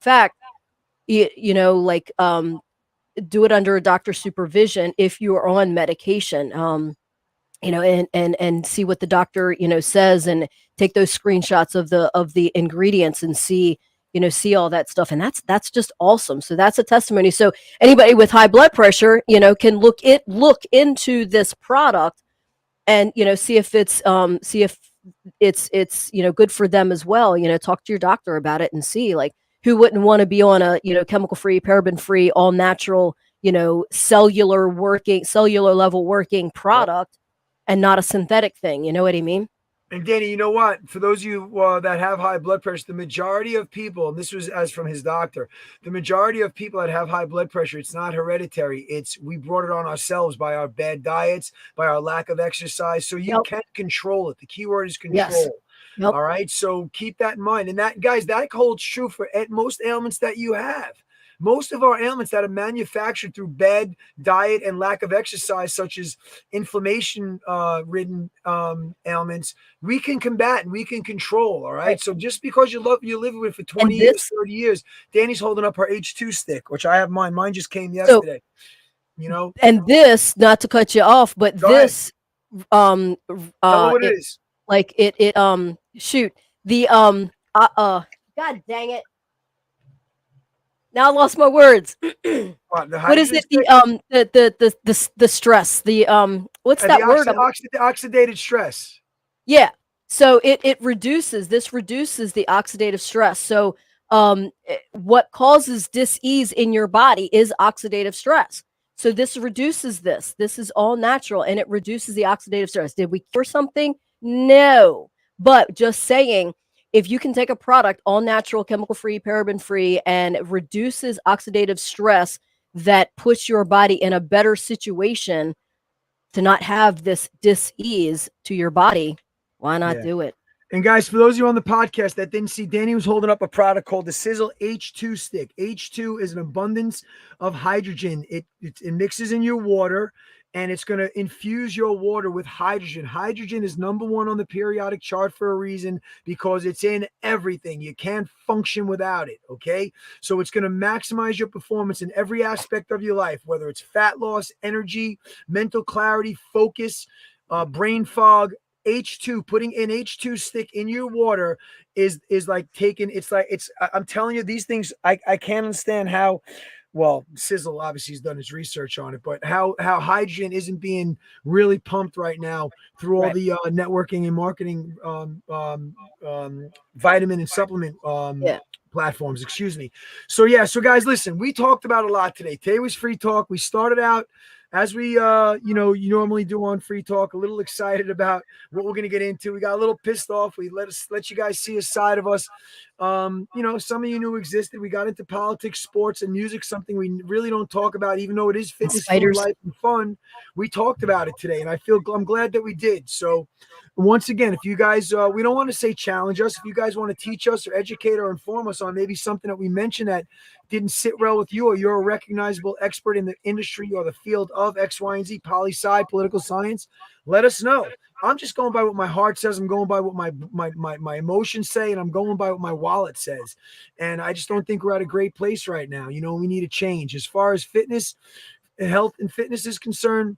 A: fact, do it under a doctor's supervision if you are on medication, and see what the doctor, says, and take those screenshots of the ingredients and see all that stuff. And that's just awesome. So that's a testimony. So anybody with high blood pressure, can look into this product and, see if it's good for them as well. Talk to your doctor about it and see, like, who wouldn't want to be on a, chemical free, paraben free, all natural, cellular level working product, and not a synthetic thing. You know what I mean?
B: And Danny, you know what? For those of you that have high blood pressure, the majority of people, and this was as from his doctor, the majority of people that have high blood pressure, it's not hereditary. We brought it on ourselves by our bad diets, by our lack of exercise. So you can control it. The key word is control.
A: Yes. Yep.
B: All right. So keep that in mind. And that, guys, that holds true for most ailments that you have. Most of our ailments that are manufactured through bad diet and lack of exercise, such as inflammation ridden ailments, we can combat and we can control. All right. So just because you live with it for 20 years, 30 years, Danny's holding up her H2 stick, which I have mine. Mine just came yesterday.
A: And this, not to cut you off, but this
B: tell me what it is.
A: Like it shoot. The God dang it. Now I lost my words. What is it? The stress. What's that word?
B: The oxidative stress.
A: Yeah. So it reduces the oxidative stress. So what causes dis-ease in your body is oxidative stress. So this reduces this. This is all natural, and it reduces the oxidative stress. Did we cure something? No. But just saying, if you can take a product, all natural, chemical free, paraben free, and it reduces oxidative stress that puts your body in a better situation to not have this dis-ease to your body, why not do it?
B: And guys, for those of you on the podcast that didn't see, Danny was holding up a product called the Sizzle H2 stick. H2 is an abundance of hydrogen. It mixes in your water, and it's going to infuse your water with hydrogen. Hydrogen is #1 on the periodic chart for a reason, because it's in everything. You can't function without it, okay? So it's going to maximize your performance in every aspect of your life, whether it's fat loss, energy, mental clarity, focus, brain fog. H2, putting an H2 stick in your water is like I'm telling you, these things, I can't understand how. Well, Sizzle obviously has done his research on it, but how hydrogen isn't being really pumped right now through all the networking and marketing vitamin and supplement platforms. Excuse me. So guys, listen, we talked about a lot today. Today was Free Talk. We started out, as we you normally do on Free Talk, a little excited about what we're going to get into. We got a little pissed off. We let you guys see a side of us. Some of you knew existed. We got into politics, sports, and music, something we really don't talk about, even though it is fitness, food, life, and fun. We talked about it today, and I'm glad that we did. So once again, if you guys, we don't want to say challenge us. If you guys want to teach us or educate or inform us on maybe something that we mentioned that didn't sit well with you, or you're a recognizable expert in the industry or the field of X, Y, and Z, poli-sci, political science, let us know. I'm just going by what my heart says. I'm going by what my emotions say, and I'm going by what my wallet says. And I just don't think we're at a great place right now. We need a change. As far as fitness, health and fitness is concerned,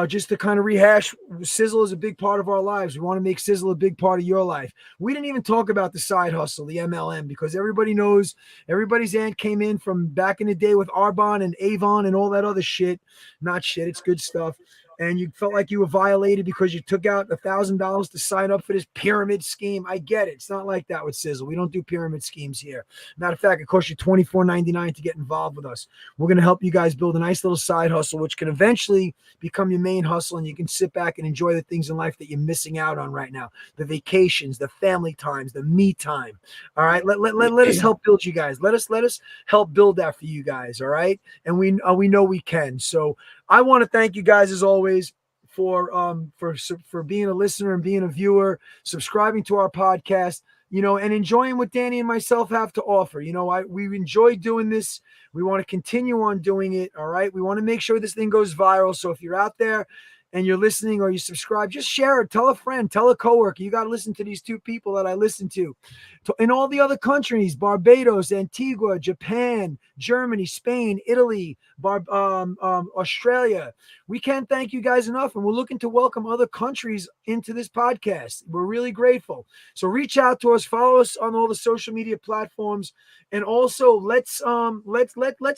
B: just to kind of rehash, Sizzle is a big part of our lives. We want to make Sizzle a big part of your life. We didn't even talk about the side hustle, the MLM, because everybody knows, everybody's aunt came in from back in the day with Arbonne and Avon and all that other shit. Not shit, it's good stuff. And you felt like you were violated because you took out $1,000 to sign up for this pyramid scheme. I get it. It's not like that with Sizzle. We don't do pyramid schemes here. Matter of fact, it costs you $24.99 to get involved with us. We're going to help you guys build a nice little side hustle, which can eventually become your main hustle, and you can sit back and enjoy the things in life that you're missing out on right now. The vacations, the family times, the me time. All right. Let us help build you guys. Let us help build that for you guys. All right. And we know we can. So I want to thank you guys as always for being a listener and being a viewer, subscribing to our podcast, and enjoying what Danny and myself have to offer. We enjoy doing this. We want to continue on doing it. All right. We want to make sure this thing goes viral. So if you're out there and you're listening or you subscribe, just share it. Tell a friend, tell a coworker. You got to listen to these two people that I listen to. In all the other countries, Barbados, Antigua, Japan, Germany, Spain, Italy, Australia. We can't thank you guys enough. And we're looking to welcome other countries into this podcast. We're really grateful. So reach out to us, follow us on all the social media platforms. And also let's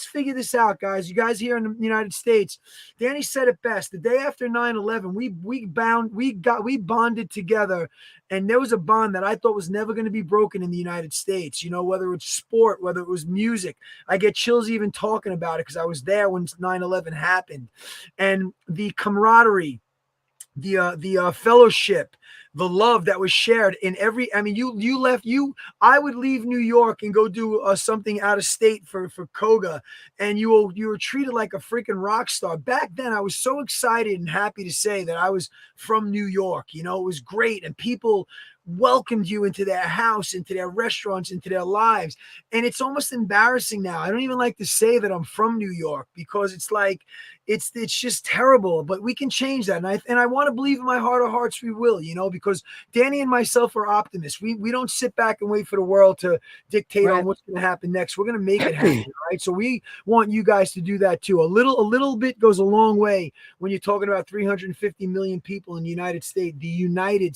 B: figure this out, guys. You guys here in the United States, Danny said it best. The day after 9/11, we bonded together, and there was a bond that I thought was never going to be broken in the United States. Whether it's sport, whether it was music. I get chills even talking about it because I was there when 9/11 happened, and the camaraderie, the fellowship, the love that was shared in every. I mean, I would leave New York and go do something out of state for Koga, and you were treated like a freaking rock star. Back then, I was so excited and happy to say that I was from New York. It was great, and people welcomed you into their house, into their restaurants, into their lives. And it's almost embarrassing now. I don't even like to say that I'm from New York because it's like it's just terrible, but we can change that. And I want to believe in my heart of hearts we will, because Danny and myself are optimists. We don't sit back and wait for the world to dictate on what's going to happen next. We're going to make it happen, right? So we want you guys to do that too. A little bit goes a long way when you're talking about 350 million people in the United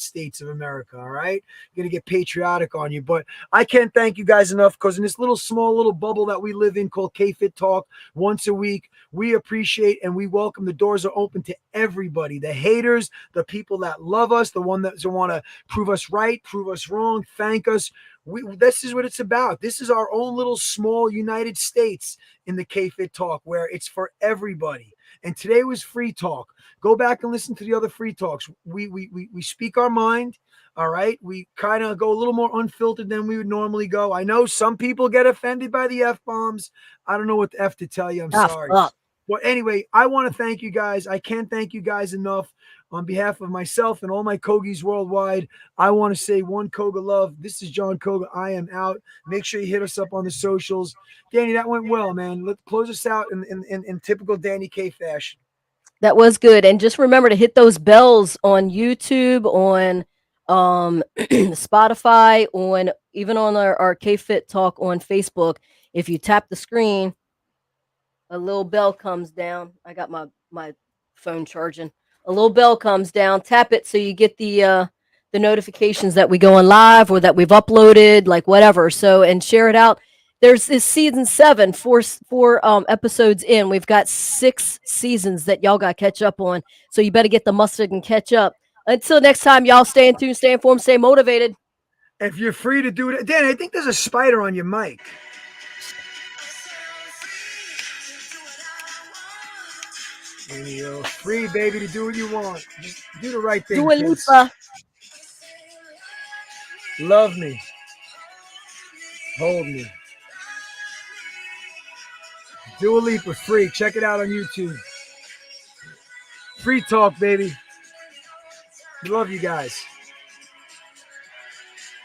B: States of America, all right? You're going to get patriotic on you, but I can't thank you guys enough because in this small little bubble that we live in called KFit Talk once a week, we appreciate and we welcome. The doors are open to everybody, the haters, the people that love us, the one that want to prove us right, prove us wrong, thank us. This is what it's about. This is our own little small United States in the KFit Talk where it's for everybody. And today was free talk. Go back and listen to the other free talks. We speak our mind. All right. We kind of go a little more unfiltered than we would normally go. I know some people get offended by the F-bombs. I don't know what the F to tell you. I'm sorry. Well, anyway, I want to thank you guys. I can't thank you guys enough. On behalf of myself and all my Kogis worldwide, I want to say one Koga love. This is Jon Koga. I am out. Make sure you hit us up on the socials. Danny, that went well, man. Let's close us out in typical Danny K fashion.
A: That was good. And just remember to hit those bells on YouTube, on Spotify, even on our KFit Talk on Facebook. If you tap the screen, a little bell comes down. I got my phone charging. A little bell comes down. Tap it so you get the notifications that we go on live or that we've uploaded, like whatever. So, and share it out. There's this season 7, four episodes in. We've got 6 seasons that y'all got to catch up on. So you better get the mustard and catch up. Until next time, y'all stay in tune, stay informed, stay motivated.
B: If you're free to do it, Danny, I think there's a spider on your mic. And you're free, baby, to do what you want. Just do the right thing.
A: Do it, Lisa.
B: Love me. Hold me. Dua Lipa, free. Check it out on YouTube. Free talk, baby. We love you guys.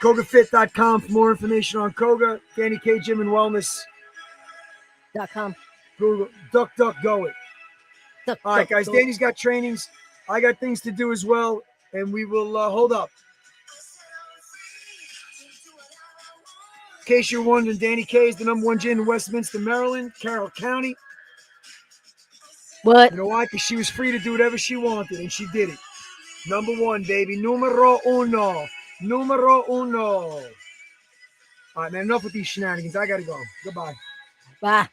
B: KogaFit.com for more information on Koga. Danny K Gym and Wellness.com. Google. Go it. All right, guys. Danny's got trainings. I got things to do as well. And we will hold up. In case you're wondering, Danny K is the #1 gym in Westminster, Maryland, Carroll County.
A: What?
B: You know why? Because she was free to do whatever she wanted, and she did it. Number one, baby. Numero uno. Numero uno. All right, man, enough with these shenanigans. I got to go. Goodbye.
A: Bye.